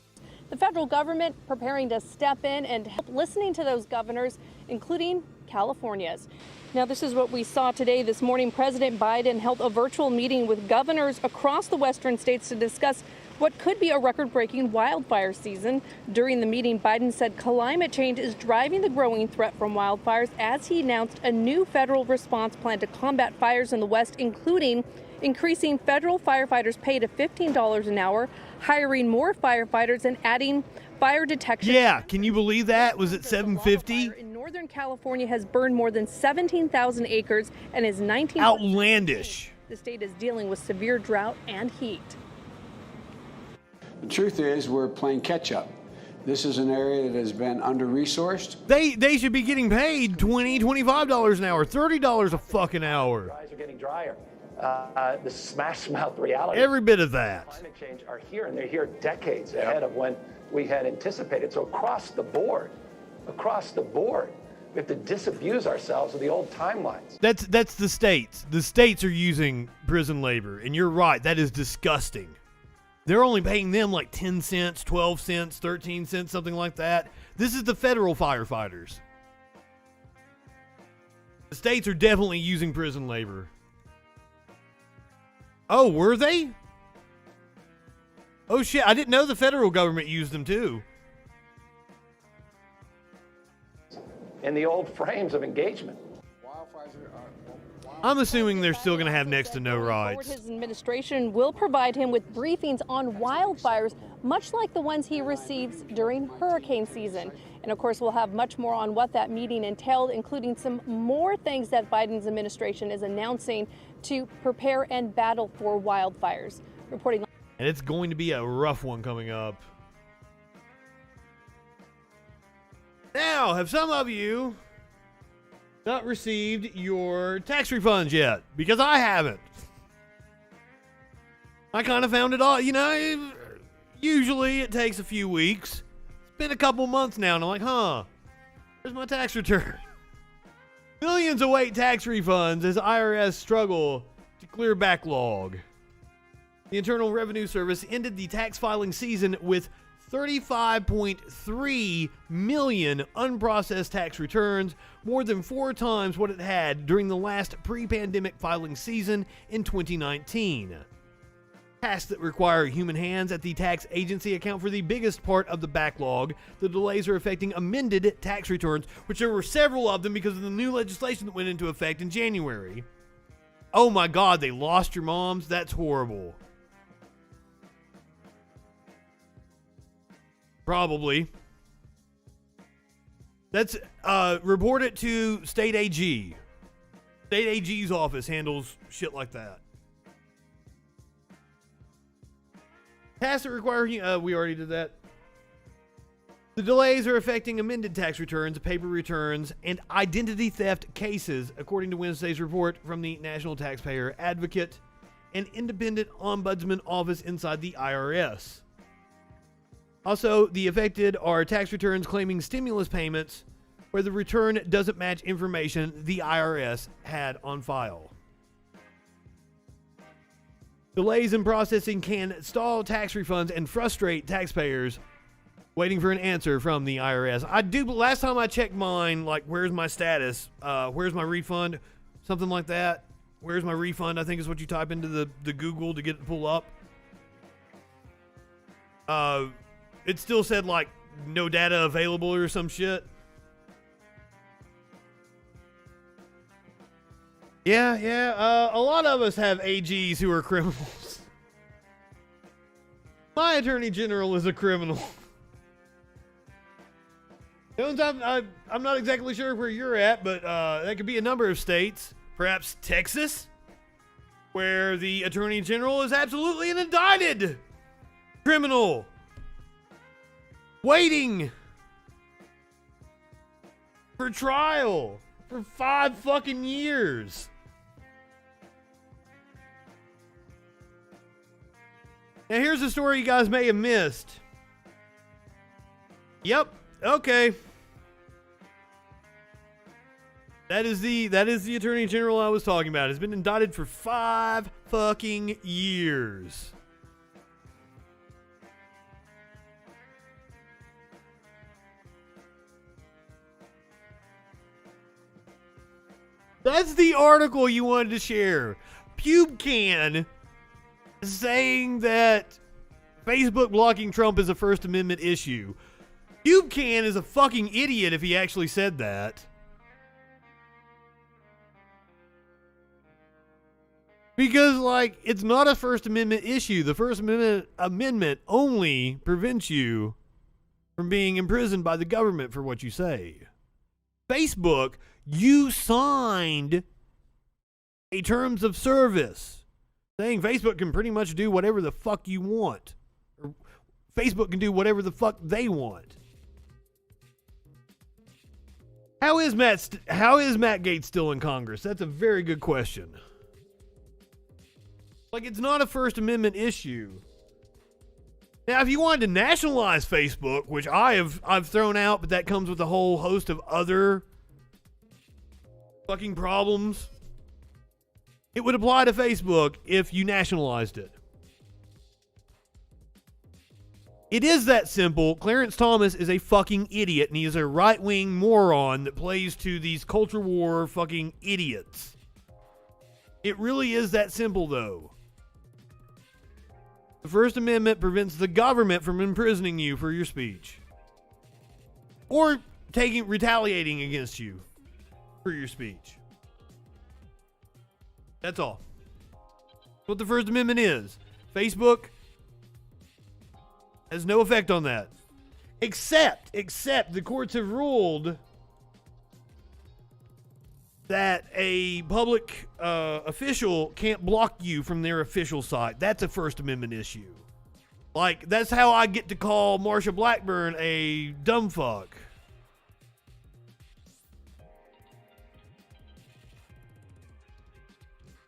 The federal government preparing to step in and help, listening to those governors, including California's. Now, this is what we saw today. This morning, President Biden held a virtual meeting with governors across the western states to discuss what could be a record-breaking wildfire season. During the meeting, Biden said climate change is driving the growing threat from wildfires as he announced a new federal response plan to combat fires in the West, including increasing federal firefighters' pay to $15 an hour, hiring more firefighters, and adding fire detection. Yeah, can you believe that? Was it $750? In Northern California has burned more than 17,000 acres and is 19. Outlandish. The state is dealing with severe drought and heat. The truth is we're playing catch up. This is an area that has been under-resourced. They should be getting paid $20, $25 an hour, $30 a fucking hour. Eyes are getting drier. The smash mouth reality. Every bit of that. Climate change are here, and they're here decades ahead of when we had anticipated. So across the board, we have to disabuse ourselves of the old timelines. That's the states. The states are using prison labor, and you're right. That is disgusting. They're only paying them like 10 cents, 12 cents, 13 cents, something like that. This is the federal firefighters. The states are definitely using prison labor. Oh, were they? Oh shit, I didn't know the federal government used them too. in the old frames of engagement. I'm assuming they're still going to have next to no rights. His administration will provide him with briefings on wildfires, much like the ones he receives during hurricane season. And of course, we'll have much more on what that meeting entailed, including some more things that Biden's administration is announcing to prepare and battle for wildfires. Reporting. And it's going to be a rough one coming up. Now, have some of you not received your tax refunds yet? Because I haven't. I kind of found it all. Usually it takes a few weeks. It's been a couple months now, and I'm like, where's my tax return? Millions await tax refunds as IRS struggle to clear backlog. The Internal Revenue Service ended the tax filing season with 35.3 million unprocessed tax returns, more than 4 times what it had during the last pre-pandemic filing season in 2019. Tasks that require human hands at the tax agency account for the biggest part of the backlog. The delays are affecting amended tax returns, which there were several of them because of the new legislation that went into effect in January. Oh my God, they lost your moms? That's horrible. Probably. That's report it to State AG. State AG's office handles shit like that. Tasks that require we already did that. The delays are affecting amended tax returns, paper returns, and identity theft cases, according to Wednesday's report from the National Taxpayer Advocate, an independent ombudsman office inside the IRS. Also, the affected are tax returns claiming stimulus payments where the return doesn't match information the IRS had on file. Delays in processing can stall tax refunds and frustrate taxpayers waiting for an answer from the IRS. Last time I checked mine, like, where's my status? Where's my refund? Something like that. Where's my refund? I think is what you type into the Google to get it to pull up. It still said, like, no data available or some shit. Yeah. A lot of us have AGs who are criminals. My attorney general is a criminal. I'm not exactly sure where you're at, but that could be a number of states. Perhaps Texas, where the attorney general is absolutely an indicted criminal. Waiting for trial for 5 fucking years. Now here's a story you guys may have missed. Yep, okay. That is the attorney general I was talking about. Has been indicted for 5 fucking years. That's the article you wanted to share. PubeCan saying that Facebook blocking Trump is a First Amendment issue. PubeCan is a fucking idiot if he actually said that. Because, like, it's not a First Amendment issue. The First Amendment only prevents you from being imprisoned by the government for what you say. Facebook, you signed a terms of service saying Facebook can pretty much do whatever the fuck you want. Or Facebook can do whatever the fuck they want. How is Matt Gaetz still in Congress? That's a very good question. Like, it's not a First Amendment issue. Now, if you wanted to nationalize Facebook, which I've thrown out, but that comes with a whole host of other fucking problems, it would apply to Facebook if you nationalized it. It is that simple. Clarence Thomas is a fucking idiot, and he is a right-wing moron that plays to these culture war fucking idiots. It really is that simple, though. The First Amendment prevents the government from imprisoning you for your speech. Or retaliating against you for your speech. That's all. That's what the First Amendment is. Facebook has no effect on that. Except the courts have ruled that a public official can't block you from their official site. That's a First Amendment issue. Like, that's how I get to call Marsha Blackburn a dumb fuck.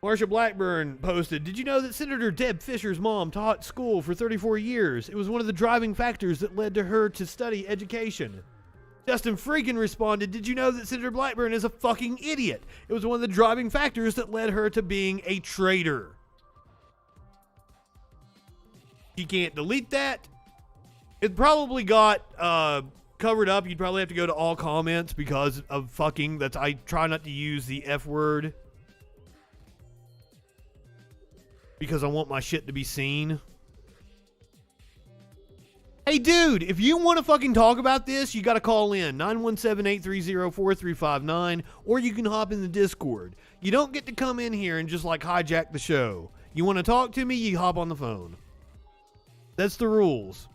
Marsha Blackburn posted, "Did you know that Senator Deb Fischer's mom taught school for 34 years? It was one of the driving factors that led to her to study education." Justin Freakin responded, "Did you know that Senator Blackburn is a fucking idiot? It was one of the driving factors that led her to being a traitor." You can't delete that. It probably got covered up. You'd probably have to go to all comments because of fucking. I try not to use the F word because I want my shit to be seen. Hey, dude, if you want to fucking talk about this, you got to call in 917-830-4359, or you can hop in the Discord. You don't get to come in here and just like hijack the show. You want to talk to me, you hop on the phone. That's the rules.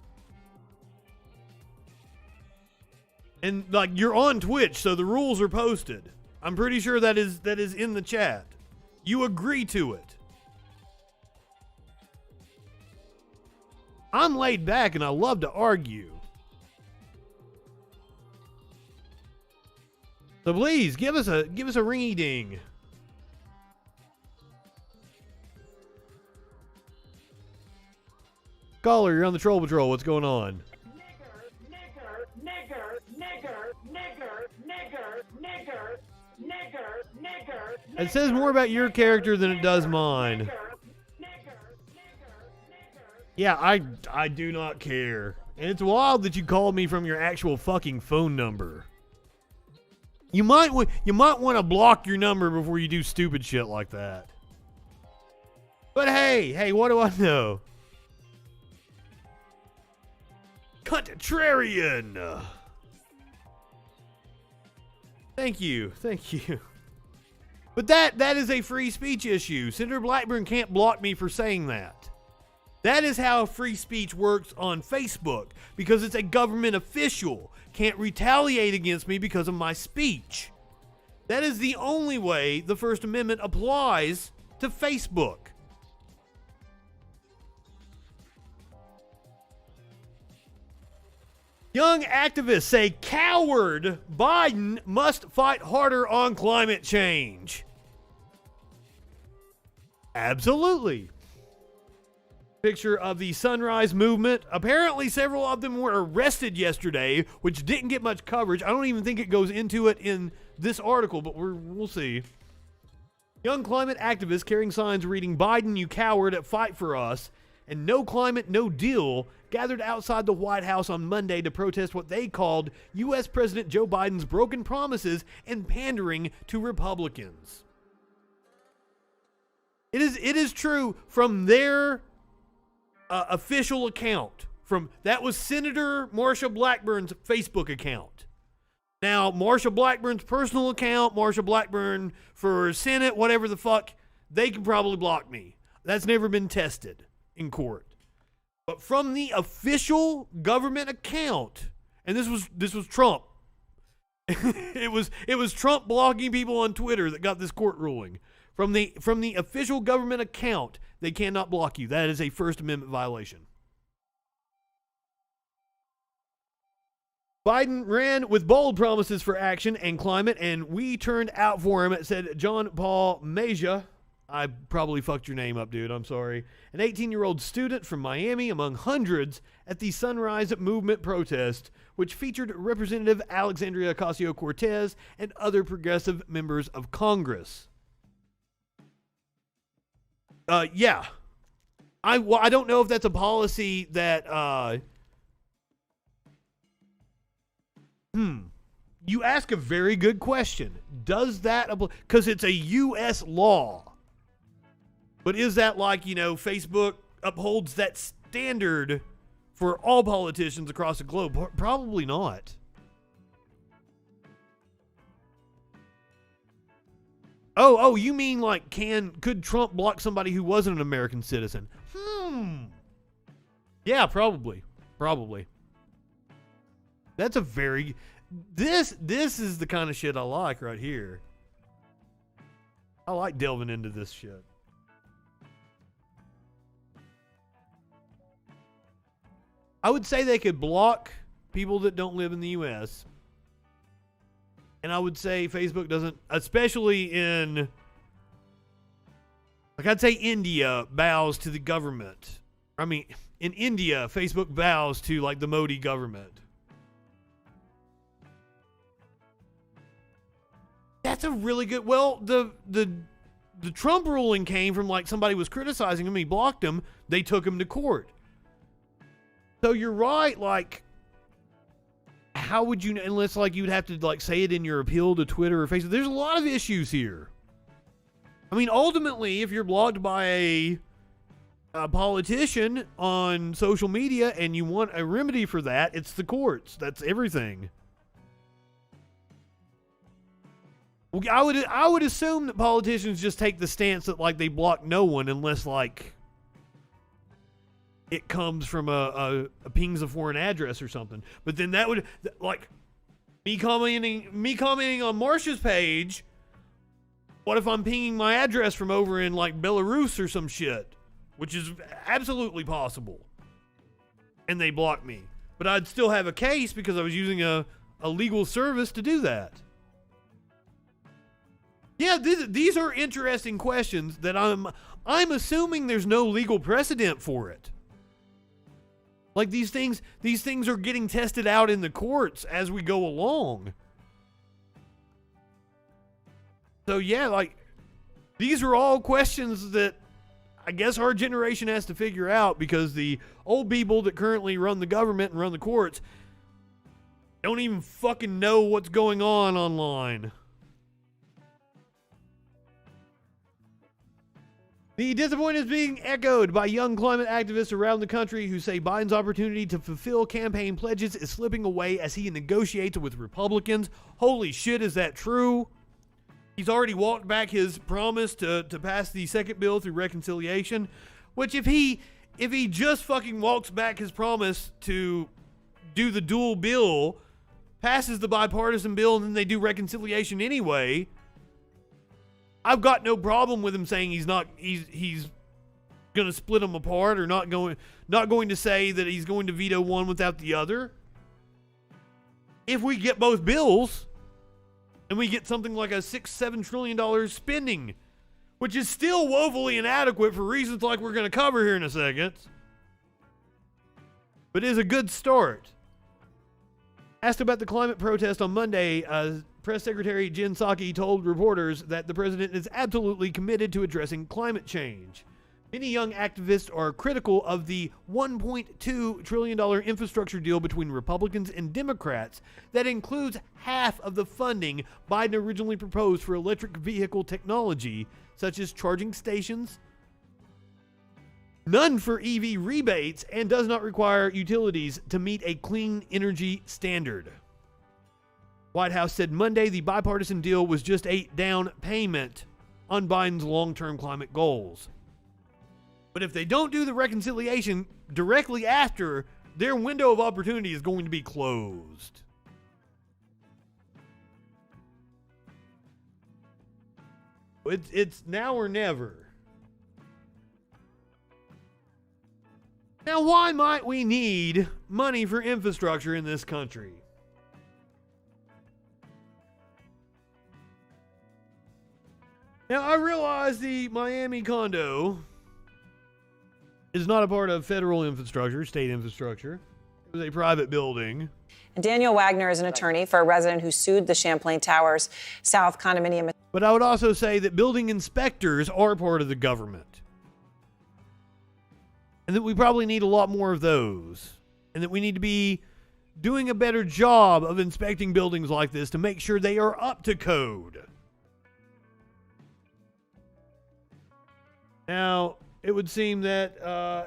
And like, you're on Twitch, so the rules are posted. I'm pretty sure that is in the chat. You agree to it. I'm laid back and I love to argue. So please give us a ringy ding. Caller, you're on the Troll Patrol. What's going on? It says more about your character than it does mine. Yeah, I do not care. And it's wild that you called me from your actual fucking phone number. You might want to block your number before you do stupid shit like that. But hey, what do I know? Contrarian. Thank you. But that is a free speech issue. Senator Blackburn can't block me for saying that. That is how free speech works on Facebook, because it's a government official. Can't retaliate against me because of my speech. That is the only way the First Amendment applies to Facebook. Young activists say coward Biden must fight harder on climate change. Absolutely. Picture of the Sunrise Movement. Apparently several of them were arrested yesterday, which didn't get much coverage. I don't even think it goes into it in this article, but we'll see. Young climate activists carrying signs reading, "Biden, you coward," at Fight for Us, and "No Climate, No Deal," gathered outside the White House on Monday to protest what they called U.S. President Joe Biden's broken promises and pandering to Republicans. It is true from their official account. That was Senator Marsha Blackburn's Facebook account. Now, Marsha Blackburn's personal account, Marsha Blackburn for Senate, whatever the fuck, they can probably block me. That's never been tested in court. But from the official government account, and this was Trump. it was Trump blocking people on Twitter that got this court ruling. From the official government account, they cannot block you. That is a First Amendment violation. Biden ran with bold promises for action and climate, and we turned out for him, said John Paul Meja. I probably fucked your name up, dude. I'm sorry. An 18-year-old student from Miami among hundreds at the Sunrise Movement protest, which featured Representative Alexandria Ocasio-Cortez and other progressive members of Congress. Yeah. I don't know if that's a policy that, You ask a very good question. Does that apply? Because it's a U.S. law. But is that like, Facebook upholds that standard for all politicians across the globe? Probably not. Oh, you mean like could Trump block somebody who wasn't an American citizen? Yeah, probably. That's a very this is the kind of shit I like right here. I like delving into this shit. I would say they could block people that don't live in the U.S. And I would say Facebook doesn't, especially in, like I'd say India bows to the government. I mean, in India, Facebook bows to like the Modi government. That's a really good, well, the Trump ruling came from like somebody was criticizing him, he blocked him, they took him to court. So you're right, like, how would you, unless like you'd have to like say it in your appeal to Twitter or Facebook. There's a lot of issues here. I mean, ultimately, if you're blocked by a politician on social media and you want a remedy for that, it's the courts. That's everything. I would assume that politicians just take the stance that like they block no one unless like it comes from a pings a foreign address or something. But then that would, like, me commenting on Marsha's page, what if I'm pinging my address from over in like Belarus or some shit, which is absolutely possible, and they block me, but I'd still have a case because I was using a legal service to do that. Yeah, these are interesting questions that I'm assuming there's no legal precedent for it. Like these things are getting tested out in the courts as we go along. So yeah, like these are all questions that I guess our generation has to figure out because the old people that currently run the government and run the courts don't even fucking know what's going on online. The disappointment is being echoed by young climate activists around the country who say Biden's opportunity to fulfill campaign pledges is slipping away as he negotiates with Republicans. Holy shit, is that true? He's already walked back his promise to pass the second bill through reconciliation, which if he just fucking walks back his promise to do the dual bill, passes the bipartisan bill, and then they do reconciliation anyway, I've got no problem with him saying he's going to split them apart or not going to say that he's going to veto one without the other. If we get both bills and we get something like a $6-7 trillion spending, which is still woefully inadequate for reasons like we're going to cover here in a second, but is a good start. Asked about the climate protest on Monday, Press Secretary Jen Psaki told reporters that the president is absolutely committed to addressing climate change. Many young activists are critical of the $1.2 trillion infrastructure deal between Republicans and Democrats that includes half of the funding Biden originally proposed for electric vehicle technology, such as charging stations, none for EV rebates, and does not require utilities to meet a clean energy standard. White House said Monday the bipartisan deal was just a down payment on Biden's long-term climate goals. But if they don't do the reconciliation directly after, their window of opportunity is going to be closed. It's now or never. Now, why might we need money for infrastructure in this country? Now, I realize the Miami condo is not a part of federal infrastructure, state infrastructure. It was a private building. Daniel Wagner is an attorney for a resident who sued the Champlain Towers South condominium. But I would also say that building inspectors are part of the government. And that we probably need a lot more of those. And that we need to be doing a better job of inspecting buildings like this to make sure they are up to code. Now, it would seem that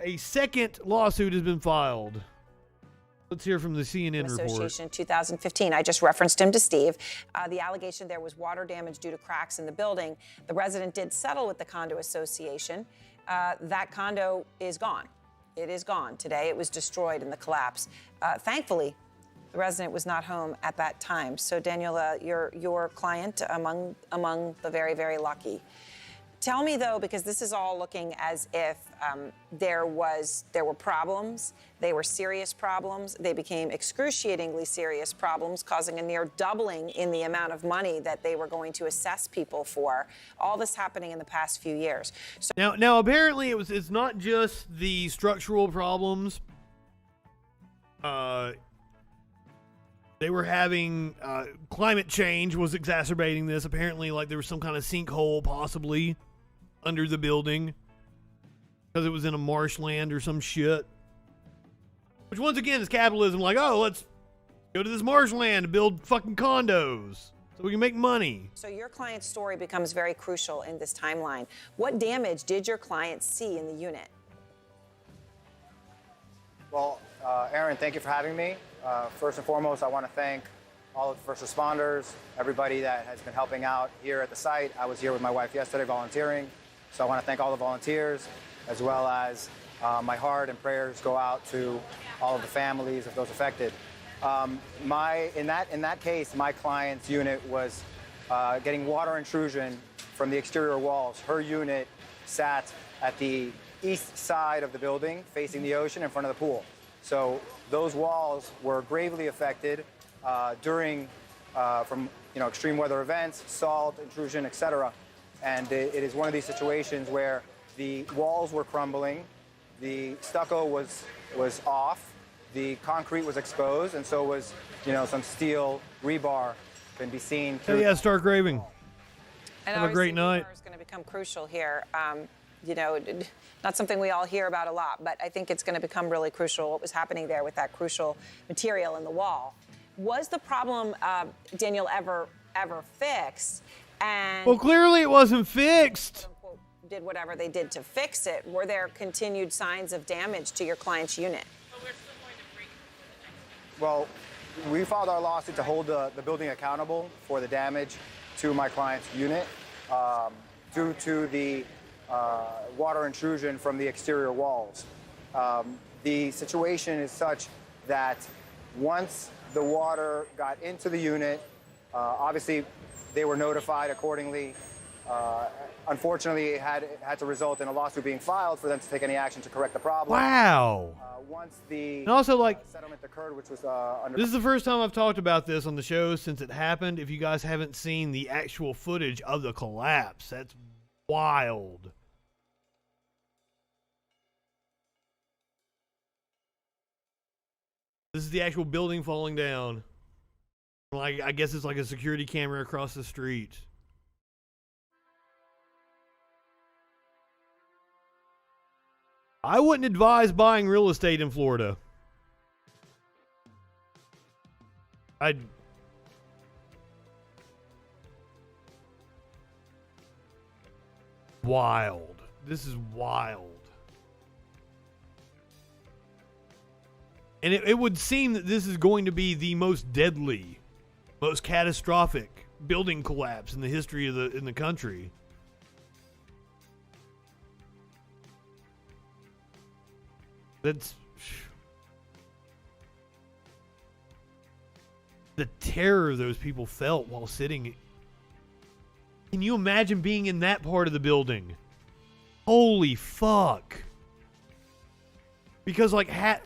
a second lawsuit has been filed Let's hear from the CNN Association report. in 2015. I just referenced him to Steve. The allegation there was water damage due to cracks in the building. The resident did settle with the condo association. That condo is gone. It is gone today. It was destroyed in the collapse. Thankfully, the resident was not home at that time. So, Daniel, your client among the very, very lucky. Tell me, though, because this is all looking as if there were problems. They were serious problems. They became excruciatingly serious problems, causing a near doubling in the amount of money that they were going to assess people for. All this happening in the past few years. So Now apparently it's not just the structural problems. They were having climate change was exacerbating this. Apparently, like there was some kind of sinkhole possibly under the building because it was in a marshland or some shit. Which once again is capitalism. Like, oh, let's go to this marshland to build fucking condos so we can make money. So your client's story becomes very crucial in this timeline. What damage did your client see in the unit? Well, Aaron, thank you for having me. First and foremost, I want to thank all of the first responders, everybody that has been helping out here at the site. I was here with my wife yesterday volunteering, so I want to thank all the volunteers, as well as my heart and prayers go out to all of the families of those affected. In that case, my client's unit was getting water intrusion from the exterior walls. Her unit sat at the east side of the building, facing the ocean in front of the pool. So those walls were gravely affected during from extreme weather events, salt intrusion, etc. And it is one of these situations where the walls were crumbling, the stucco was off, the concrete was exposed, and so was some steel rebar can be seen. Hey, yeah, Stark Raving. And have a great night. Is going to become crucial here. Not something we all hear about a lot, but I think it's going to become really crucial what was happening there with that crucial material in the wall. Was the problem, Daniel, ever fixed? And well, clearly it wasn't fixed. Did whatever they did to fix it. Were there continued signs of damage to your client's unit? Well, we filed our lawsuit to hold the building accountable for the damage to my client's unit due to the water intrusion from the exterior walls. The situation is such that once the water got into the unit, obviously they were notified accordingly. Unfortunately, it had to result in a lawsuit being filed for them to take any action to correct the problem. Wow. Once the and also, settlement occurred, which was this is the first time I've talked about this on the show since it happened. If you guys haven't seen the actual footage of the collapse, that's wild. This is the actual building falling down. Like, I guess it's like a security camera across the street. I wouldn't advise buying real estate in Florida. Wild. This is wild. And it would seem that this is going to be the most deadly, most catastrophic building collapse in the history of the country. That's the terror those people felt while sitting. Can you imagine being in that part of the building? Holy fuck. Because like half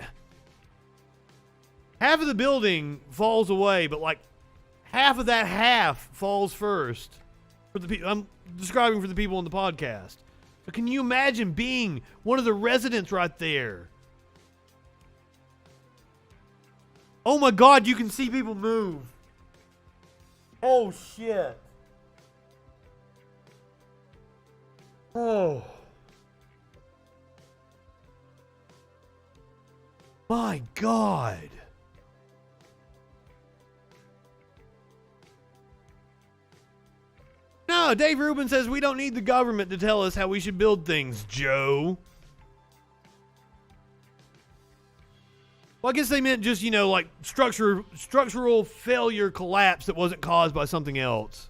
of the building falls away, but like half of that half falls first. For the people I'm describing for the people on the podcast. So can you imagine being one of the residents right there? Oh my God, you can see people move. Oh shit. Oh. My God. No, Dave Rubin says we don't need the government to tell us how we should build things, Joe. I guess they meant just, like structural failure collapse that wasn't caused by something else.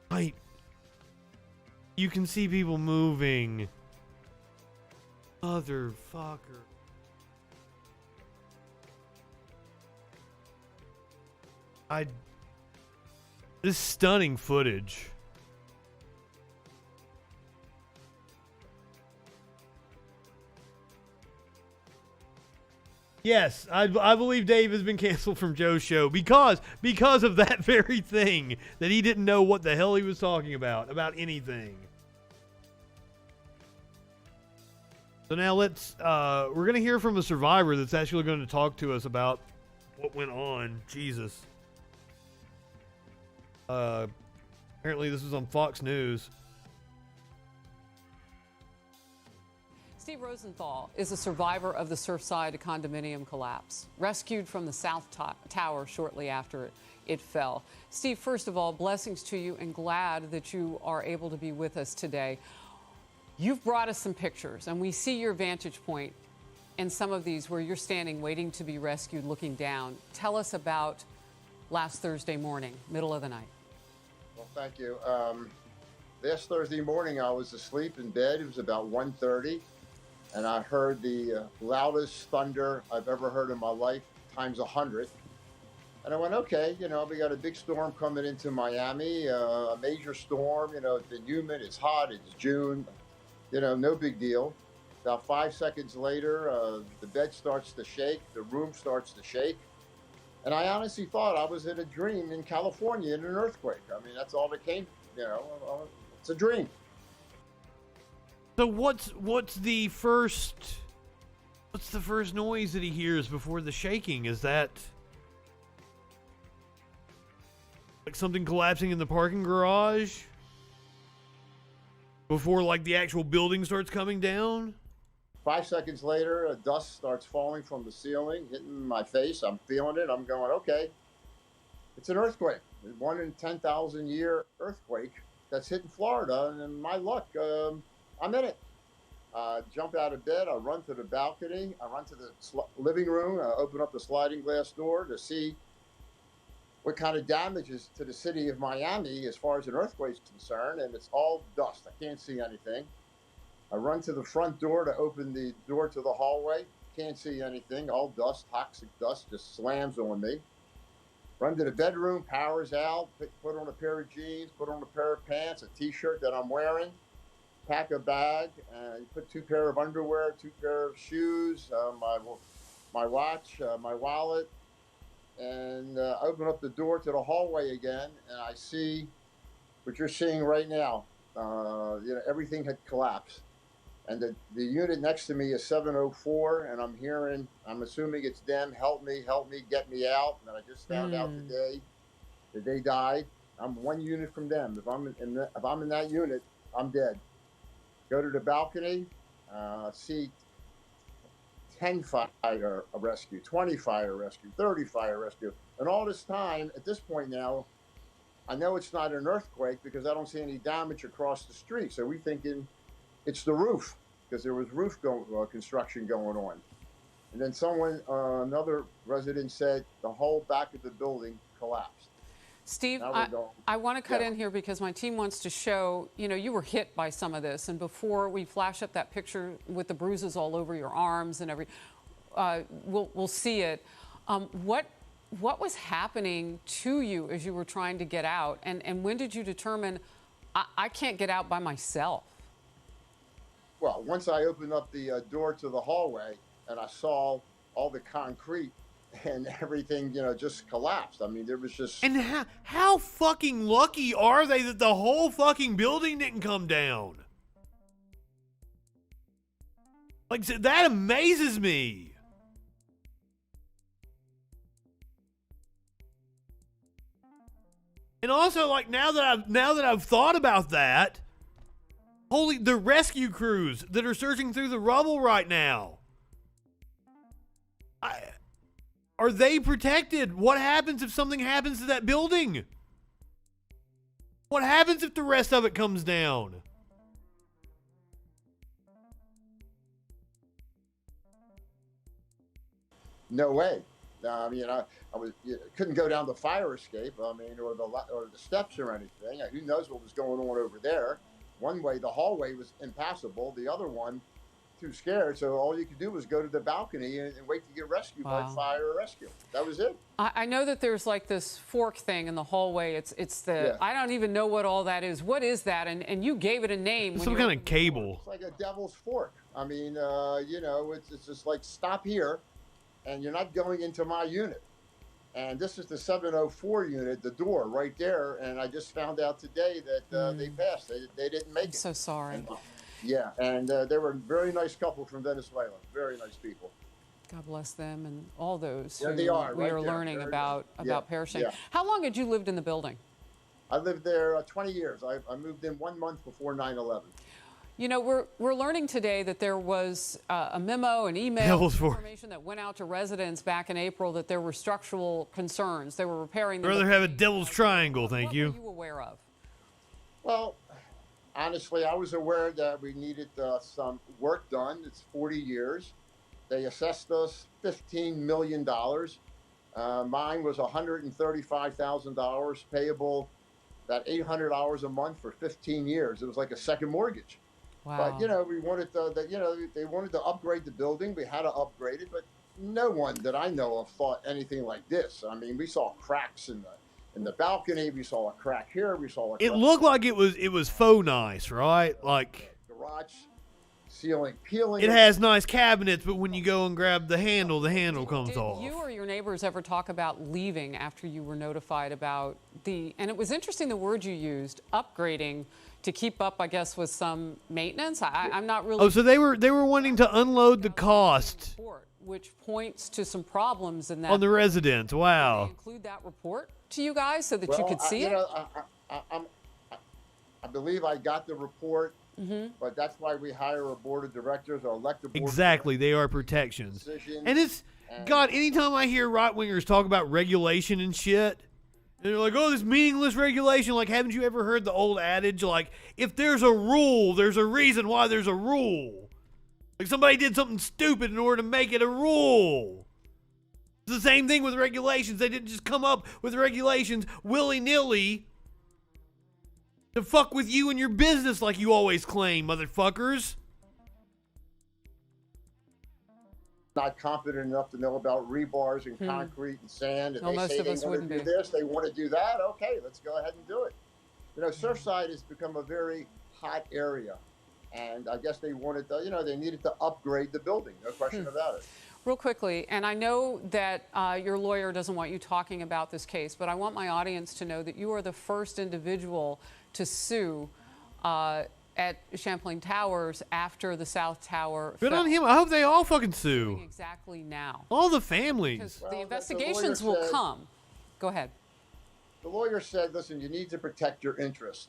Right. You can see people moving. Motherfucker. This stunning footage. Yes, I believe Dave has been canceled from Joe's show because of that very thing, that he didn't know what the hell he was talking about anything. So now we're going to hear from a survivor that's actually going to talk to us about what went on. Jesus. Apparently this was on Fox News. Steve Rosenthal is a survivor of the Surfside condominium collapse, rescued from the South Tower shortly after it fell. Steve, first of all, blessings to you and glad that you are able to be with us today. You've brought us some pictures, and we see your vantage point in some of these where you're standing waiting to be rescued, looking down. Tell us about last Thursday morning, middle of the night. Well, thank you. Last Thursday morning, I was asleep in bed. It was about 1:30. And I heard the loudest thunder I've ever heard in my life, times 100. And I went, okay, we got a big storm coming into Miami, a major storm. It's been humid, it's hot, it's June, no big deal. About 5 seconds later, the bed starts to shake, the room starts to shake. And I honestly thought I was in a dream in California in an earthquake. I mean, that's all that came, it's a dream. So what's the first noise that he hears before the shaking? Is that like something collapsing in the parking garage before like the actual building starts coming down? 5 seconds later, dust starts falling from the ceiling, hitting my face. I'm feeling it. I'm going, okay, it's an earthquake. 1 in 10,000 year earthquake that's hitting Florida, and my luck, I'm in it. Jump out of bed. I run to the balcony. I run to the living room. I open up the sliding glass door to see what kind of damage is to the city of Miami as far as an earthquake is concerned, and it's all dust. I can't see anything. I run to the front door to open the door to the hallway. Can't see anything. All dust, toxic dust, just slams on me. Run to the bedroom. Power's out. Put on a pair of jeans. Put on a pair of pants. A T-shirt that I'm wearing. Pack a bag, and put 2 pair of underwear, 2 pair of shoes, my watch, my wallet, and open up the door to the hallway again, and I see what you're seeing right now. Everything had collapsed, and the unit next to me is 704, and I'm assuming it's them. Help me, get me out. And I just found out today that they died. I'm 1 unit from them. If I'm in that unit, I'm dead. Go to the balcony, see 10 fire rescue, 20 fire rescue, 30 fire rescue. And all this time, at this point now, I know it's not an earthquake because I don't see any damage across the street. So we're thinking it's the roof because there was roof construction going on. And then another resident said the whole back of the building collapsed. Steve, I want to cut in here because my team wants to show, you were hit by some of this. And before we flash up that picture with the bruises all over your arms and we'll see it. What was happening to you as you were trying to get out? And when did you determine, I can't get out by myself? Well, once I opened up the door to the hallway and I saw all the concrete and everything, just collapsed. I mean, there was just... And how fucking lucky are they that the whole fucking building didn't come down? Like, that amazes me. And also, like, now that I've thought about that, the rescue crews that are searching through the rubble right now. Are they protected? What happens if something happens to that building? What happens if the rest of it comes down? No way. I mean, I couldn't go down the fire escape. I mean, or the steps or anything. Who knows what was going on over there? One way, the hallway was impassable. The other one, too scared. So all you could do was go to the balcony and wait to get rescued by fire or rescue. That was it. I know that there's like this fork thing in the hallway. It's the I don't even know what all that is. What is that? And you gave it a name. Some kind of cable. It's like a devil's fork. I mean, it's just like stop here, and you're not going into my unit. And this is the 704 unit, the door right there. And I just found out today that they passed. They didn't make it. I'm so sorry. And they were a very nice couple from Venezuela. Very nice people. God bless them and all those Yeah, who they are, we right are there. learning Very about nice. perishing. Yeah. How long had you lived in the building? I lived there 20 years. I moved in 1 month before 9/11. You know, we're learning today that there was a memo, an email information that went out to residents back in April that there were structural concerns. They were repairing. I'd rather have a devil's triangle, thank you. What were you aware of? Well, honestly, I was aware that we needed some work done. It's 40 years. They assessed us $15 million. Mine was $135,000 payable, about $800 a month for 15 years. It was like a second mortgage. Wow. But, we wanted they wanted to upgrade the building. We had to upgrade it, but no one that I know of thought anything like this. I mean, we saw cracks in the balcony. We saw a crack here. We saw a crack. It looked like it was faux nice, right? Like garage ceiling peeling. it has nice cabinets, but when you go and grab the handle comes off. Did you or your neighbors ever talk about leaving after you were notified about and it was interesting the word you used, upgrading to keep up, I guess, with some maintenance? I'm not really... Oh, so they were wanting to unload the cost. Which points to some problems in that... On the residents, wow. Did they include that report to you guys so that you could see it? I believe I got the report, but that's why we hire a board of directors or elect a board Exactly, they are protections. And it's... God, anytime I hear right-wingers talk about regulation and shit... And they're like, oh, this meaningless regulation. Like, haven't you ever heard the old adage, like, if there's a rule, there's a reason why there's a rule. Like, somebody did something stupid in order to make it a rule. It's the same thing with regulations. They didn't just come up with regulations willy-nilly to fuck with you and your business like you always claim, motherfuckers. Not confident enough to know about rebars and concrete and sand, and they say they want to do this, they want to do that. Okay, let's go ahead and do it. Surfside has become a very hot area, and I guess they wanted to, they needed to upgrade the building. No question about it. Real quickly, and I know that your lawyer doesn't want you talking about this case, but I want my audience to know that you are the first individual to sue at Champlain Towers after the South Tower. Good on him. I hope they all fucking sue. Exactly now. All the families. Because the investigations will come. Go ahead. The lawyer said, listen, you need to protect your interest.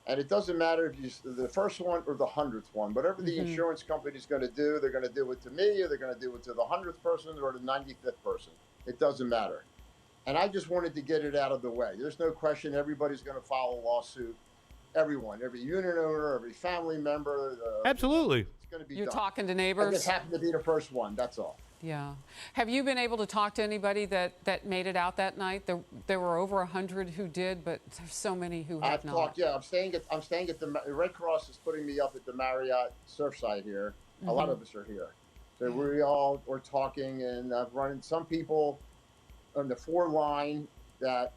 And it doesn't matter if you the first one or the 100th one. Whatever the insurance company's going to do, they're going to do it to me, or they're going to do it to the 100th person or the 95th person. It doesn't matter. And I just wanted to get it out of the way. There's no question everybody's going to file a lawsuit. Everyone, every unit owner, every family member. Absolutely. It's going to be You're done. talking to I neighbors? just happened to be the first one, that's all. Yeah. Have you been able to talk to anybody that made it out that night? There were over 100 who did, but there's so many who have not. Talked. Yeah, I'm staying at the Red Cross is putting me up at the Marriott Surfside here. A lot of us are here, so we all were talking, and I've run into some people on the 4 line that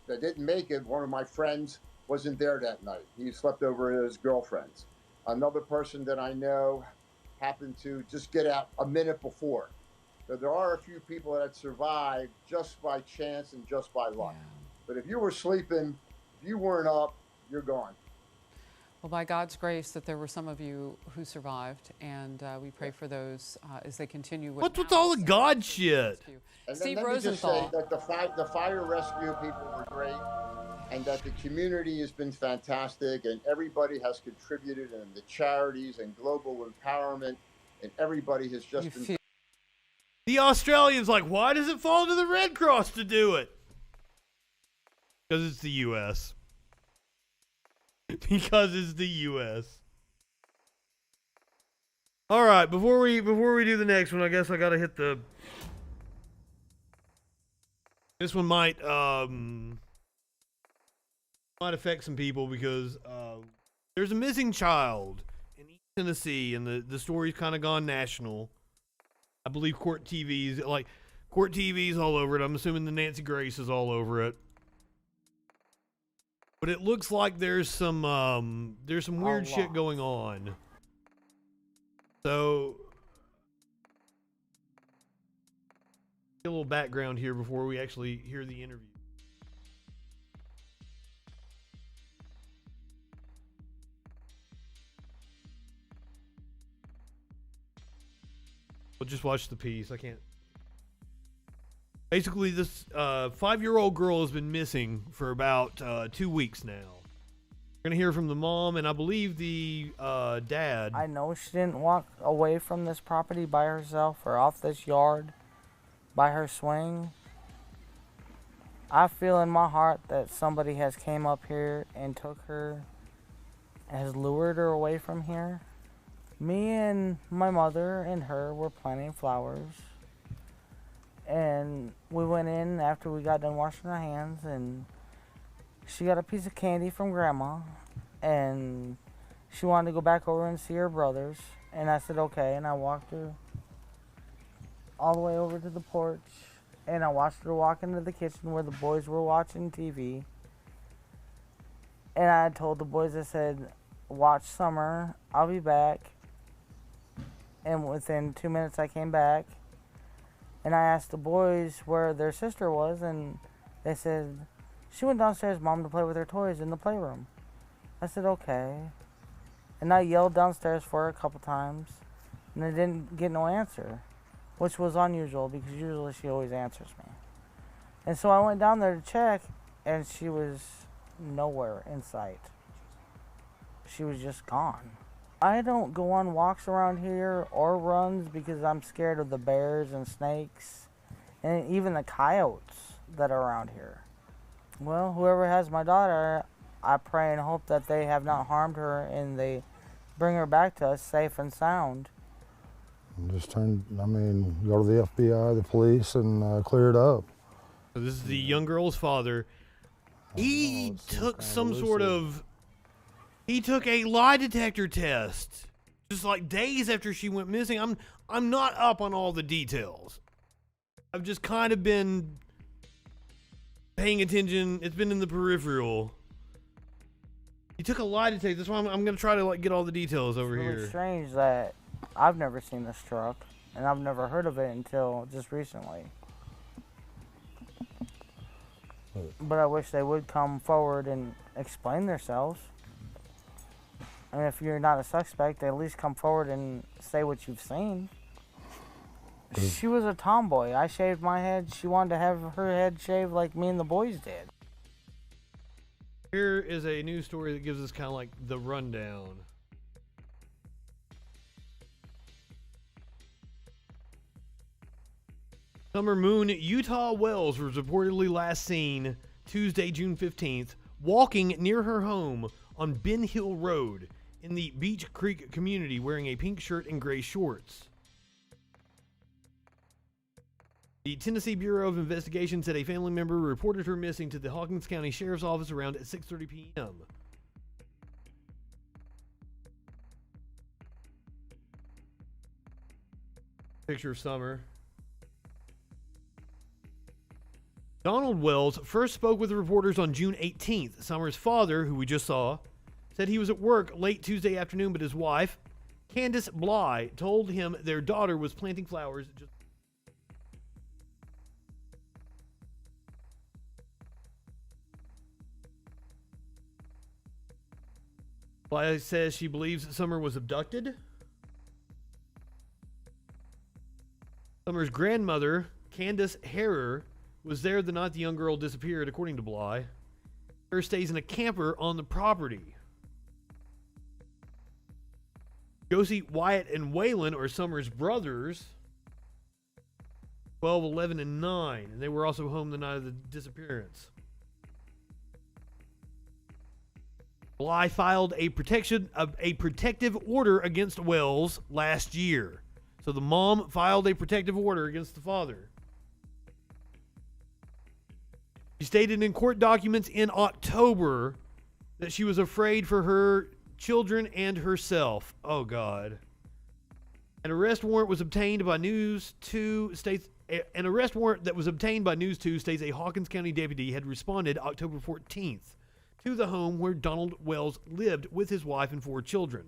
didn't make it. One of my friends wasn't there that night. He slept over at his girlfriend's. Another person that I know happened to just get out a minute before. So there are a few people that survived just by chance and just by luck. Yeah. But if you were sleeping, if you weren't up, you're gone. Well, by God's grace that there were some of you who survived, and we pray for those as they continue with... What's with all the God shit? And Steve let Rosenthal. me just say that the fire rescue people were great, and that the community has been fantastic, and everybody has contributed, and the charities and global empowerment, and everybody has just been... The Australians like, why does it fall to the Red Cross to do it? Because it's the U.S. because it's the U.S. All right, before we do the next one, I guess I gotta hit the. This one might affect some people because there's a missing child in East Tennessee, and the story's kind of gone national. I believe Court TV's all over it. I'm assuming the Nancy Grace is all over it. But it looks like there's some weird shit going on. So, a little background here before we actually hear the interview. We'll just watch the piece. I can't. Basically, this 5-year-old girl has been missing for about 2 weeks now. We're going to hear from the mom and I believe the dad. I know she didn't walk away from this property by herself or off this yard by her swing. I feel in my heart that somebody has came up here and took her, has lured her away from here. Me and my mother and her were planting flowers. And we went in after we got done washing our hands, and she got a piece of candy from Grandma, and she wanted to go back over and see her brothers. And I said, okay, and I walked her all the way over to the porch, and I watched her walk into the kitchen where the boys were watching TV. And I told the boys, I said, watch Summer, I'll be back. And within 2 minutes I came back, and I asked the boys where their sister was, and they said, she went downstairs, Mom, to play with her toys in the playroom. I said, okay. And I yelled downstairs for her a couple times, and I didn't get no answer, which was unusual because usually she always answers me. And so I went down there to check, and she was nowhere in sight. She was just gone. I don't go on walks around here or runs because I'm scared of the bears and snakes and even the coyotes that are around here. Well, whoever has my daughter, I pray and hope that they have not harmed her and they bring her back to us safe and sound. Just go to the FBI, the police, and clear it up. So this is the young girl's father. He took He took a lie detector test just like days after she went missing. I'm not up on all the details. I've just kind of been paying attention. It's been in the peripheral. He took a lie detector. That's why I'm going to try to get all the details over it's really here. Strange that I've never seen this truck and I've never heard of it until just recently. But I wish they would come forward and explain themselves. I mean, if you're not a suspect, at least come forward and say what you've seen. She was a tomboy. I shaved my head. She wanted to have her head shaved like me and the boys did. Here is a news story that gives us kind of like the rundown. Summer Moon Utah Wells was reportedly last seen Tuesday, June 15th, walking near her home on Ben Hill Road in the Beach Creek community wearing a pink shirt and gray shorts. The Tennessee Bureau of Investigation said a family member reported her missing to the Hawkins County Sheriff's Office around 6:30 p.m. Picture of Summer. Donald Wells first spoke with reporters on June 18th. Summer's father, who we just saw, said he was at work late Tuesday afternoon, but his wife, Candace Bly, told him their daughter was planting flowers. Bly says she believes Summer was abducted. Summer's grandmother, Candace Harrer, was there the night the young girl disappeared, according to Bly. Harrer stays in a camper on the property. Josie, Wyatt, and Waylon are Summer's brothers, 12, 11, and 9, and they were also home the night of the disappearance. Bly filed a protective order against Wells last year. So the mom filed a protective order against the father. She stated in court documents in October that she was afraid for her children and herself. Oh, God. An arrest warrant was obtained by News 2 states. An arrest warrant that was obtained by News 2 states a Hawkins County deputy had responded October 14th to the home where Donald Wells lived with his wife and 4 children.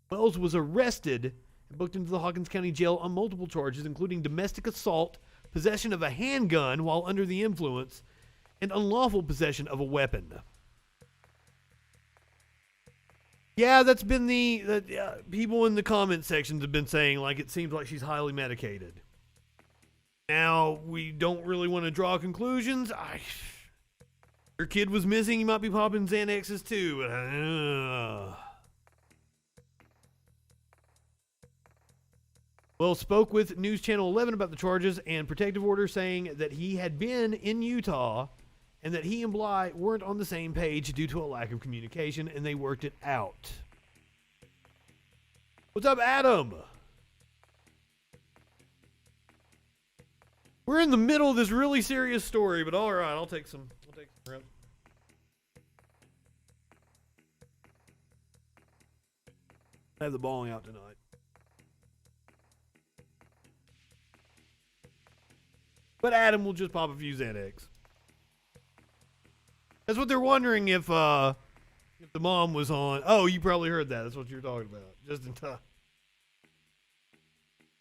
Wells was arrested and booked into the Hawkins County Jail on multiple charges, including domestic assault, possession of a handgun while under the influence, and unlawful possession of a weapon. Yeah, that's been people in the comment sections have been saying, like, it seems like she's highly medicated. Now, we don't really want to draw conclusions. Your kid was missing, you might be popping Xanaxes too. Wells spoke with News Channel 11 about the charges and protective order, saying that he had been in Utah and that he and Bly weren't on the same page due to a lack of communication, and they worked it out. What's up, Adam? We're in the middle of this really serious story, but all right, I'll take some rest. I have the bowling out tonight. But Adam will just pop a few Xanax. That's what they're wondering if the mom was on. Oh, you probably heard that. That's what you're talking about. Just in time.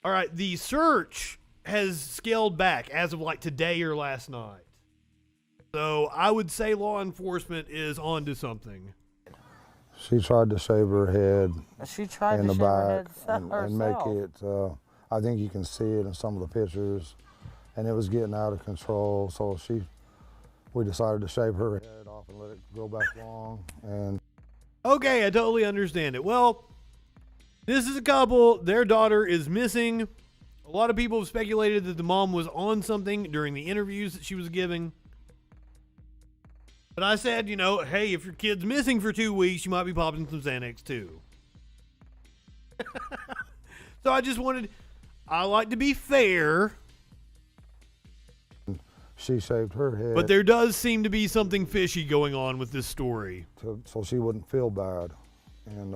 All right, the search has scaled back as of like today or last night. So I would say law enforcement is onto something. She tried to shave her head She tried in to the shave her back head and make herself. it, I think you can see it in some of the pictures, and it was getting out of control. So we decided to shave her head off and let it grow back long. And Okay, I totally understand it. Well, this is a couple. Their daughter is missing. A lot of people have speculated that the mom was on something during the interviews that she was giving. But I said, hey, if your kid's missing for 2 weeks, you might be popping some Xanax too. So I like to be fair. she shaved her head. But there does seem to be something fishy going on with this story. So she wouldn't feel bad, and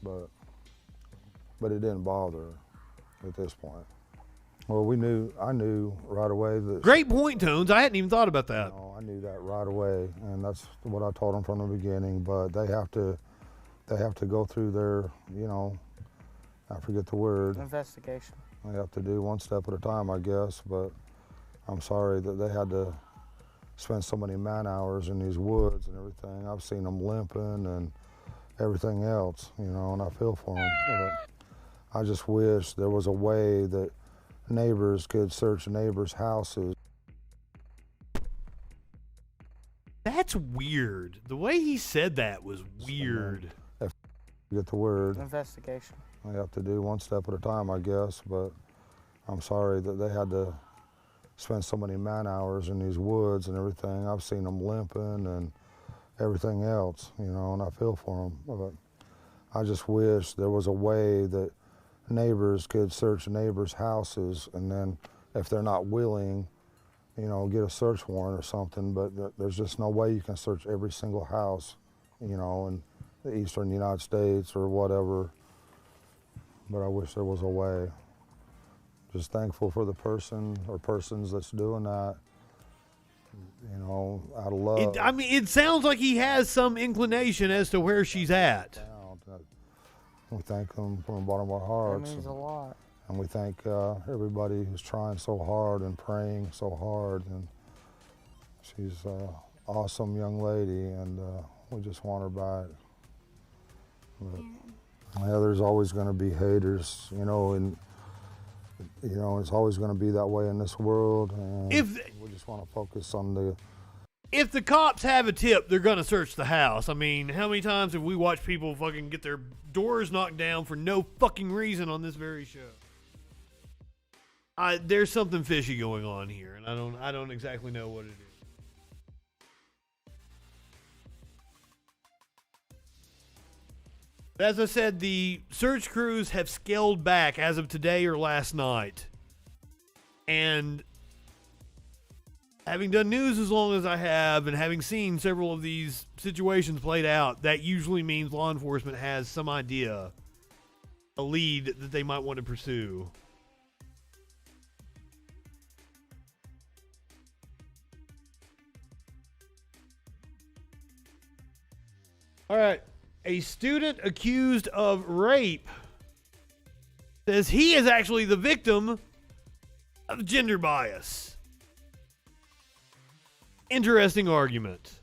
but it didn't bother her at this point. Well, I knew right away that. Great point, Tones. I hadn't even thought about that. I knew that right away, and that's what I told them from the beginning. But they have to go through their, I forget the word. Investigation. They have to do one step at a time, I guess. But I'm sorry that they had to spend so many man hours in these woods and everything. I've seen them limping and everything else, and I feel for them. But I just wish there was a way that neighbors could search neighbors' houses. That's weird. The way he said that was weird. If you get the word. Investigation. They have to do one step at a time, I guess. But I'm sorry that they had to spend so many man hours in these woods and everything. I've seen them limping and everything else, and I feel for them. But I just wish there was a way that neighbors could search neighbors' houses, and then if they're not willing, get a search warrant or something. But there's just no way you can search every single house, in the eastern United States or whatever. But I wish there was a way. Just thankful for the person or persons that's doing that, out of love. It sounds like he has some inclination as to where she's at. We thank them from the bottom of our hearts. That means a lot. And we thank everybody who's trying so hard and praying so hard. And she's an awesome young lady, and we just want her back. But, there's always going to be haters, and it's always going to be that way in this world. And we just want to focus on the. If the cops have a tip, they're going to search the house. I mean, how many times have we watched people fucking get their doors knocked down for no fucking reason on this very show? There's something fishy going on here, and I don't exactly know what it is. As I said, the search crews have scaled back as of today or last night. And having done news as long as I have and having seen several of these situations played out, that usually means law enforcement has some idea, a lead that they might want to pursue. All right. A student accused of rape says he is actually the victim of gender bias. Interesting argument.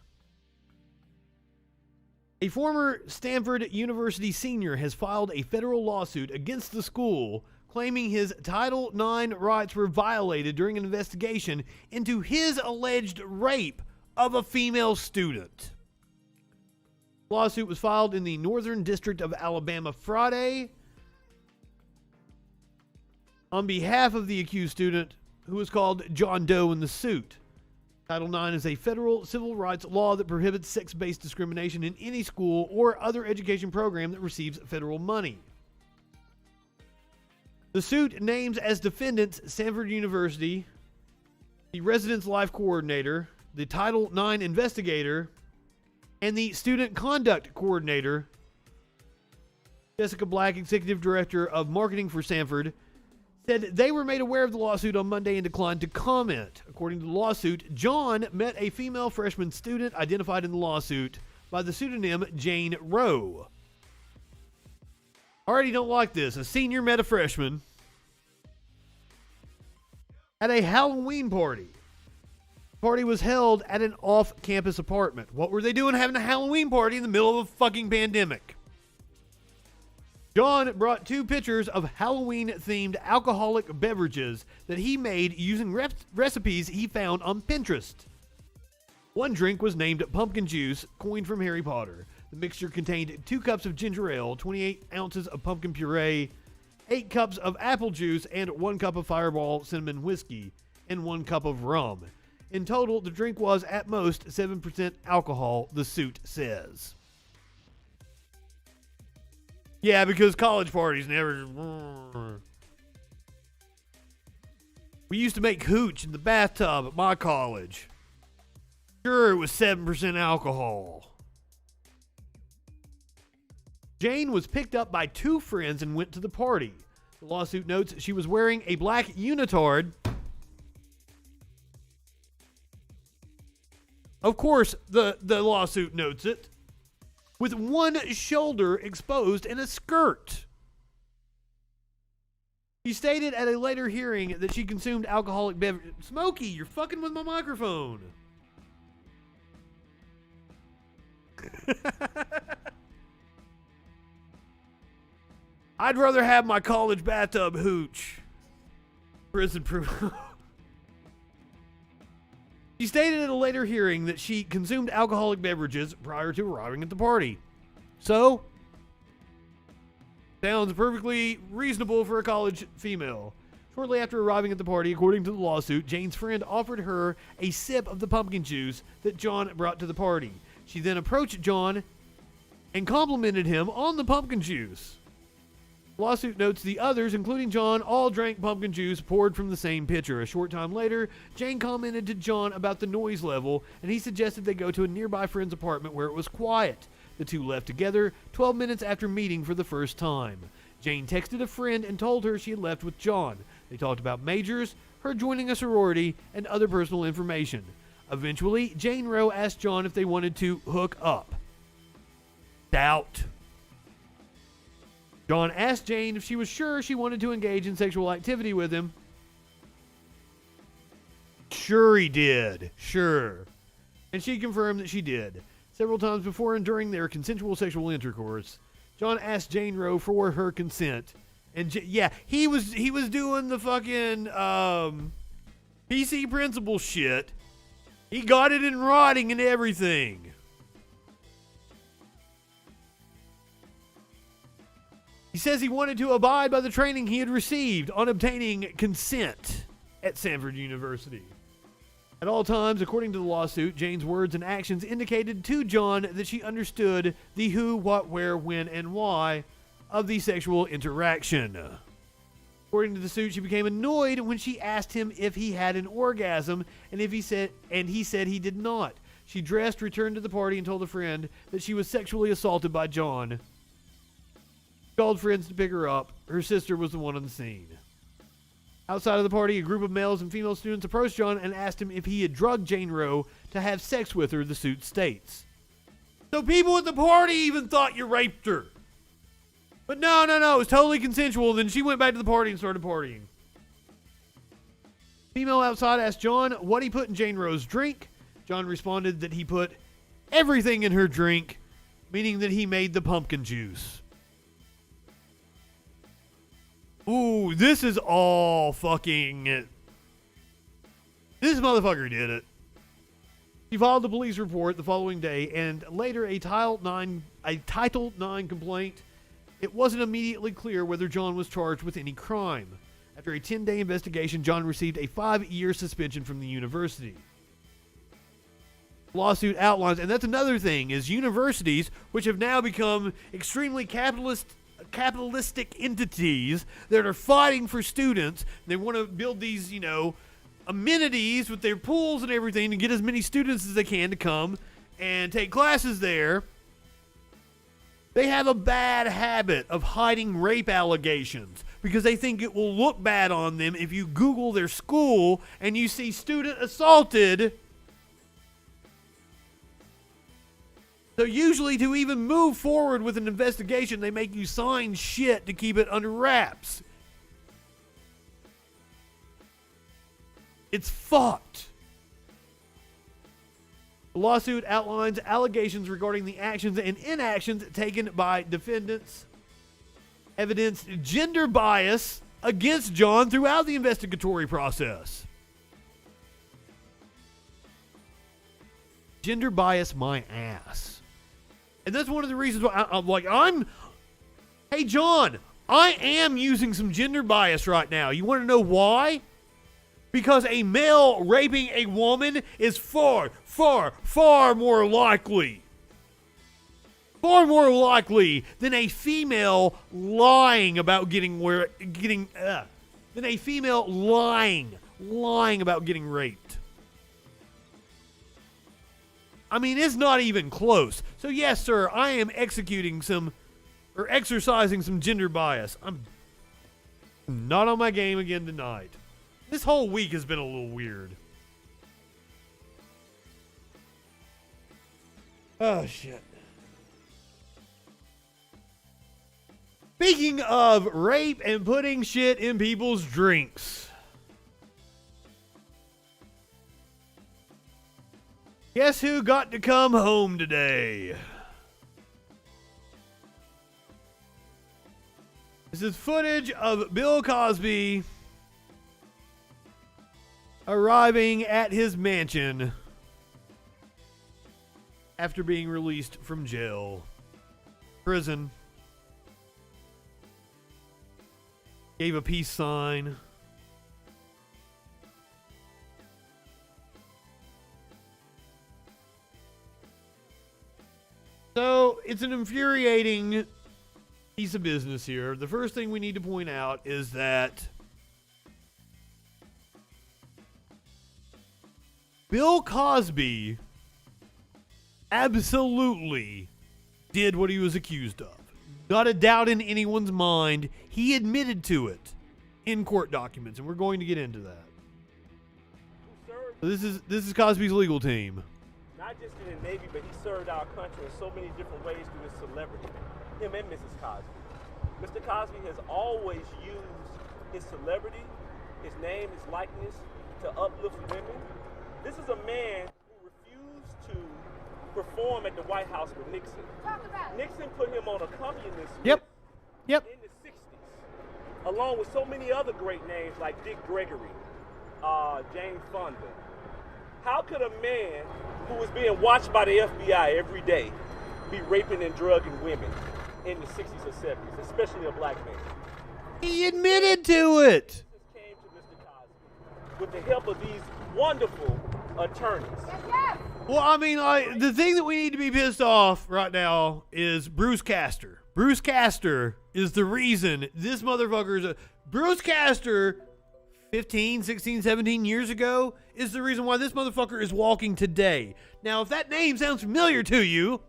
A former Stanford University senior has filed a federal lawsuit against the school, claiming his Title IX rights were violated during an investigation into his alleged rape of a female student. The lawsuit was filed in the Northern District of Alabama Friday on behalf of the accused student, who was called John Doe in the suit. Title IX is a federal civil rights law that prohibits sex-based discrimination in any school or other education program that receives federal money. The suit names as defendants Stanford University, the residence life coordinator, the Title IX investigator, and the student conduct coordinator. Jessica Black, executive director of marketing for Stanford, said they were made aware of the lawsuit on Monday and declined to comment. According to the lawsuit, John met a female freshman student identified in the lawsuit by the pseudonym Jane Rowe. Already don't like this. A senior met a freshman at a Halloween party. The party was held at an off-campus apartment. What were they doing having a Halloween party in the middle of a fucking pandemic? John brought 2 pitchers of Halloween-themed alcoholic beverages that he made using recipes he found on Pinterest. One drink was named pumpkin juice, coined from Harry Potter. The mixture contained 2 cups of ginger ale, 28 ounces of pumpkin puree, 8 cups of apple juice, and 1 cup of Fireball cinnamon whiskey, and 1 cup of rum. In total, the drink was at most 7% alcohol, the suit says. Yeah, because college parties never... We used to make hooch in the bathtub at my college. Sure, it was 7% alcohol. Jane was picked up by 2 friends and went to the party. The lawsuit notes she was wearing a black unitard. Of course, the lawsuit notes it. With one shoulder exposed in a skirt. She stated at a later hearing that she consumed alcoholic beverages. Smokey, you're fucking with my microphone. I'd rather have my college bathtub hooch. Prison proof. She stated at a later hearing that she consumed alcoholic beverages prior to arriving at the party. So, sounds perfectly reasonable for a college female. Shortly after arriving at the party, according to the lawsuit, Jane's friend offered her a sip of the pumpkin juice that John brought to the party. She then approached John and complimented him on the pumpkin juice. The lawsuit notes the others, including John, all drank pumpkin juice poured from the same pitcher. A short time later, Jane commented to John about the noise level, and he suggested they go to a nearby friend's apartment where it was quiet. The 2 left together 12 minutes after meeting for the first time. Jane texted a friend and told her she had left with John. They talked about majors, her joining a sorority, and other personal information. Eventually, Jane Rowe asked John if they wanted to hook up. Doubt. John asked Jane if she was sure she wanted to engage in sexual activity with him. Sure he did. Sure. And she confirmed that she did. Several times before and during their consensual sexual intercourse, John asked Jane Rowe for her consent. And he was doing the fucking PC principle shit. He got it in writing and everything. He says he wanted to abide by the training he had received on obtaining consent at Stanford University. At all times, according to the lawsuit, Jane's words and actions indicated to John that she understood the who, what, where, when, and why of the sexual interaction. According to the suit, she became annoyed when she asked him if he had an orgasm, and he said he did not. She dressed, returned to the party, and told a friend that she was sexually assaulted by John. She called friends to pick her up. Her sister was the one on the scene. Outside of the party, a group of males and female students approached John and asked him if he had drugged Jane Roe to have sex with her, the suit states. So people at the party even thought you raped her. But no, it was totally consensual. Then she went back to the party and started partying. Female outside asked John what he put in Jane Roe's drink. John responded that he put everything in her drink, meaning that he made the pumpkin juice. Ooh, this is all fucking... This motherfucker did it. He filed the police report the following day and later a Title IX complaint. It wasn't immediately clear whether John was charged with any crime. After a 10-day investigation, John received a 5-year suspension from the university. The lawsuit outlines, and that's another thing, is universities, which have now become extremely capitalistic entities that are fighting for students. They want to build these, amenities with their pools and everything to get as many students as they can to come and take classes there. They have a bad habit of hiding rape allegations because they think it will look bad on them if you Google their school and you see student assaulted. So usually to even move forward with an investigation, they make you sign shit to keep it under wraps. It's fucked. The lawsuit outlines allegations regarding the actions and inactions taken by defendants, evidenced gender bias against John throughout the investigatory process. Gender bias my ass. And that's one of the reasons why hey John, I am using some gender bias right now. You want to know why? Because a male raping a woman is far, far, far more likely. Far more likely than a female lying about than a female lying about getting raped. I mean, it's not even close. So yes, sir, I am exercising some gender bias. I'm not on my game again tonight. This whole week has been a little weird. Oh, shit. Speaking of rape and putting shit in people's drinks. Guess who got to come home today? This is footage of Bill Cosby arriving at his mansion after being released from prison. Gave a peace sign. So, it's an infuriating piece of business here. The first thing we need to point out is that Bill Cosby absolutely did what he was accused of. Not a doubt in anyone's mind. He admitted to it in court documents, and we're going to get into that. So this is Cosby's legal team. Not just in the Navy, but he served our country in so many different ways through his celebrity. Him and Mrs. Cosby. Mr. Cosby has always used his celebrity, his name, his likeness to uplift women. This is a man who refused to perform at the White House with Nixon. Nixon put him on a communist list in the 60s, along with so many other great names like Dick Gregory, Jane Fonda. How could a man who was being watched by the FBI every day be raping and drugging women in the 60s or 70s, especially a black man? He admitted to it. Came to Mr. Cosby with the help of these wonderful attorneys. Well, I mean, the thing that we need to be pissed off right now is Bruce Castor. Bruce Castor is the reason this motherfucker is Bruce Castor, 15, 16, 17 years ago, is the reason why this motherfucker is walking today. Now, if that name sounds familiar to you,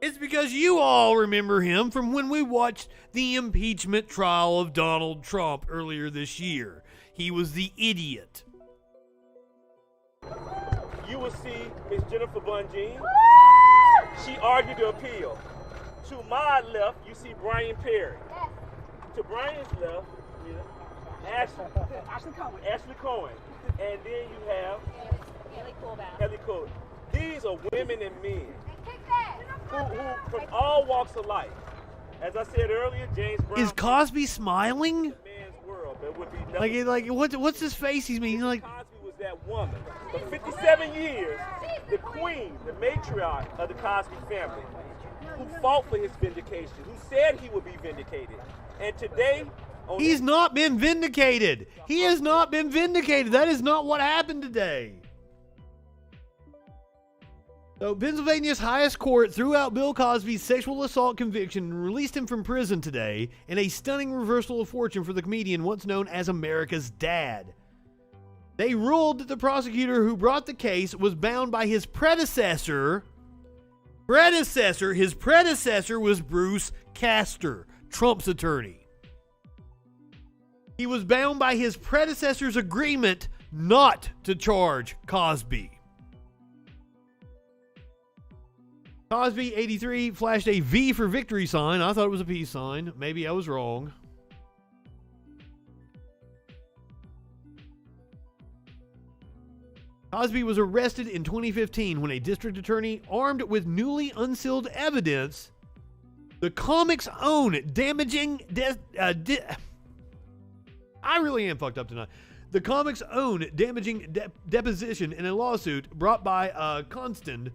it's because you all remember him from when we watched the impeachment trial of Donald Trump earlier this year. He was the idiot. You will see Miss Jennifer Bunjean. She argued the appeal. To my left, you see Brian Perry. To Brian's left, Ashley Cohen. And then you have Haley Coolbaugh. These are women and men who from all walks of life. As I said earlier, James Brown. Is Cosby smiling? Man's world. There would be nothing. Like what's his face? He's like Cosby was that woman. For 57 years, the queen, the matriarch of the Cosby family, who fought for his vindication, who said he would be vindicated. And today, he's not been vindicated. He has not been vindicated. That is not what happened today. So Pennsylvania's highest court threw out Bill Cosby's sexual assault conviction and released him from prison today in a stunning reversal of fortune for the comedian once known as America's Dad. They ruled that the prosecutor who brought the case was bound by his predecessor. His predecessor was Bruce Castor, Trump's attorney. He was bound by his predecessor's agreement not to charge Cosby. Cosby, 83, flashed a V for victory sign. I thought it was a peace sign. Maybe I was wrong. Cosby was arrested in 2015 when a district attorney, armed with newly unsealed evidence, the comic's own damaging... I really am fucked up tonight. The comic's own damaging deposition in a lawsuit brought by Constant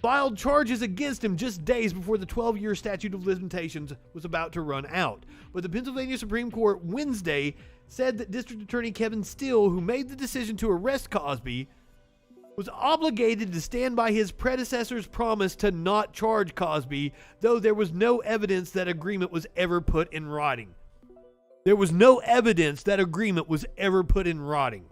filed charges against him just days before the 12-year statute of limitations was about to run out. But the Pennsylvania Supreme Court Wednesday said that District Attorney Kevin Steele, who made the decision to arrest Cosby, was obligated to stand by his predecessor's promise to not charge Cosby, though there was no evidence that agreement was ever put in writing. There was no evidence that agreement was ever put in writing.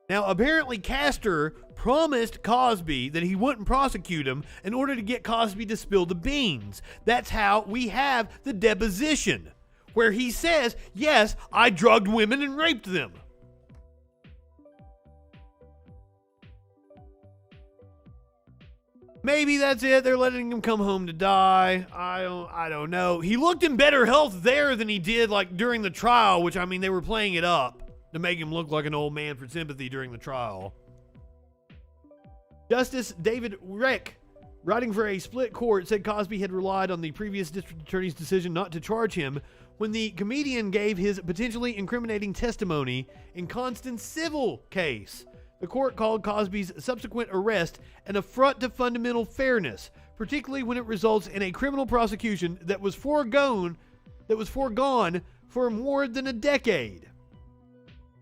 Now, apparently Castor promised Cosby that he wouldn't prosecute him in order to get Cosby to spill the beans. That's how we have the deposition, where he says, yes, I drugged women and raped them. Maybe that's it. They're letting him come home to die. I don't know. He looked in better health there than he did like during the trial, which, I mean, they were playing it up to make him look like an old man for sympathy during the trial. Justice David Reck, writing for a split court, said Cosby had relied on the previous district attorney's decision not to charge him when the comedian gave his potentially incriminating testimony in Constant's civil case. The court called Cosby's subsequent arrest an affront to fundamental fairness, particularly when it results in a criminal prosecution that was foregone for more than a decade.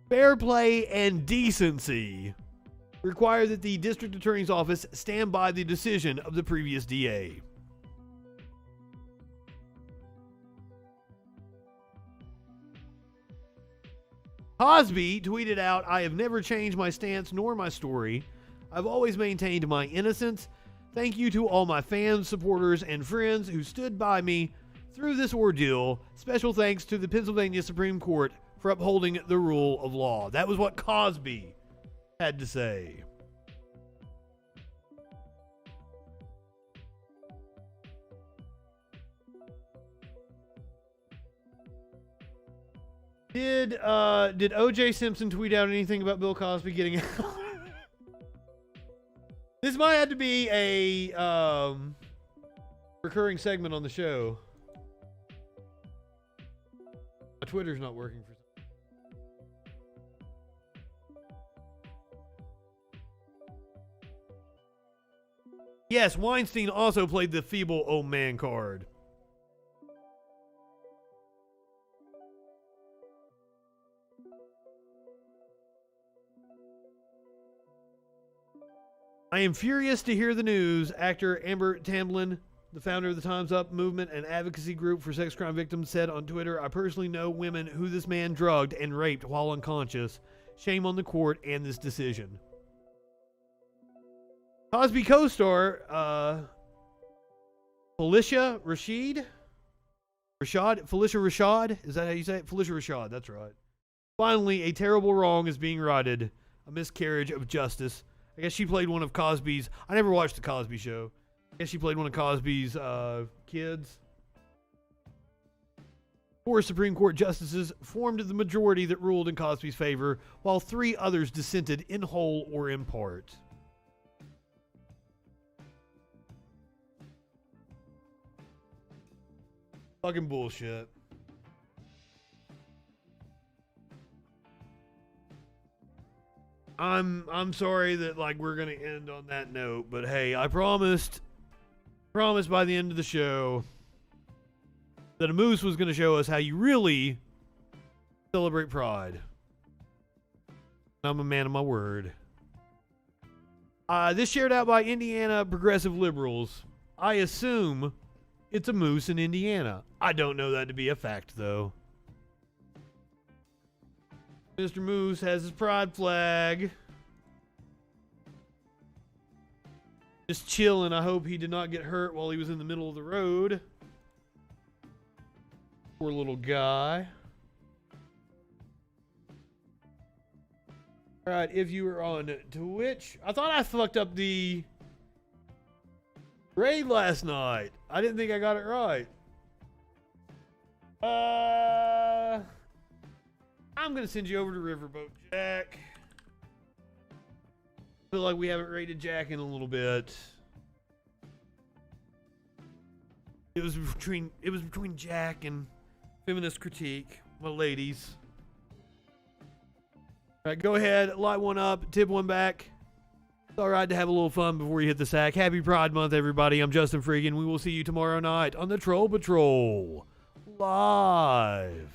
Fair play and decency require that the district attorney's office stand by the decision of the previous DA. Cosby tweeted out, "I have never changed my stance nor my story. I've always maintained my innocence. Thank you to all my fans, supporters, and friends who stood by me through this ordeal. Special thanks to the Pennsylvania Supreme Court for upholding the rule of law." That was what Cosby had to say. Did O.J. Simpson tweet out anything about Bill Cosby getting out? This might have to be a recurring segment on the show. My Twitter's not working for some. Yes, Weinstein also played the feeble old man card. I am furious to hear the news. Actor Amber Tamblyn, the founder of the Time's Up movement and advocacy group for sex crime victims, said on Twitter, I personally know women who this man drugged and raped while unconscious. Shame on the court and this decision. Cosby co-star Felicia Rashad? Felicia Rashad? Is that how you say it? Felicia Rashad, that's right. Finally, a terrible wrong is being righted. A miscarriage of justice. I guess she played one of Cosby's... I never watched The Cosby Show. I guess she played one of Cosby's kids. 4 Supreme Court justices formed the majority that ruled in Cosby's favor, while 3 others dissented in whole or in part. Fucking bullshit. I'm sorry that like we're gonna end on that note, but hey, I promised by the end of the show that a moose was gonna show us how you really celebrate Pride. I'm a man of my word. This shared out by Indiana progressive liberals. I assume it's a moose in Indiana. I don't know that to be a fact, though. Mr. Moose has his pride flag. Just chilling. I hope he did not get hurt while he was in the middle of the road. Poor little guy. Alright, if you were on Twitch, I thought I fucked up the raid last night. I didn't think I got it right. I'm gonna send you over to Riverboat Jack. I feel like we haven't raided Jack in a little bit. It was between Jack and Feminist Critique, my ladies. All right, go ahead, light one up, tip one back. It's all right to have a little fun before you hit the sack. Happy Pride Month, everybody. I'm Justin Freakin. We will see you tomorrow night on the Troll Patrol live.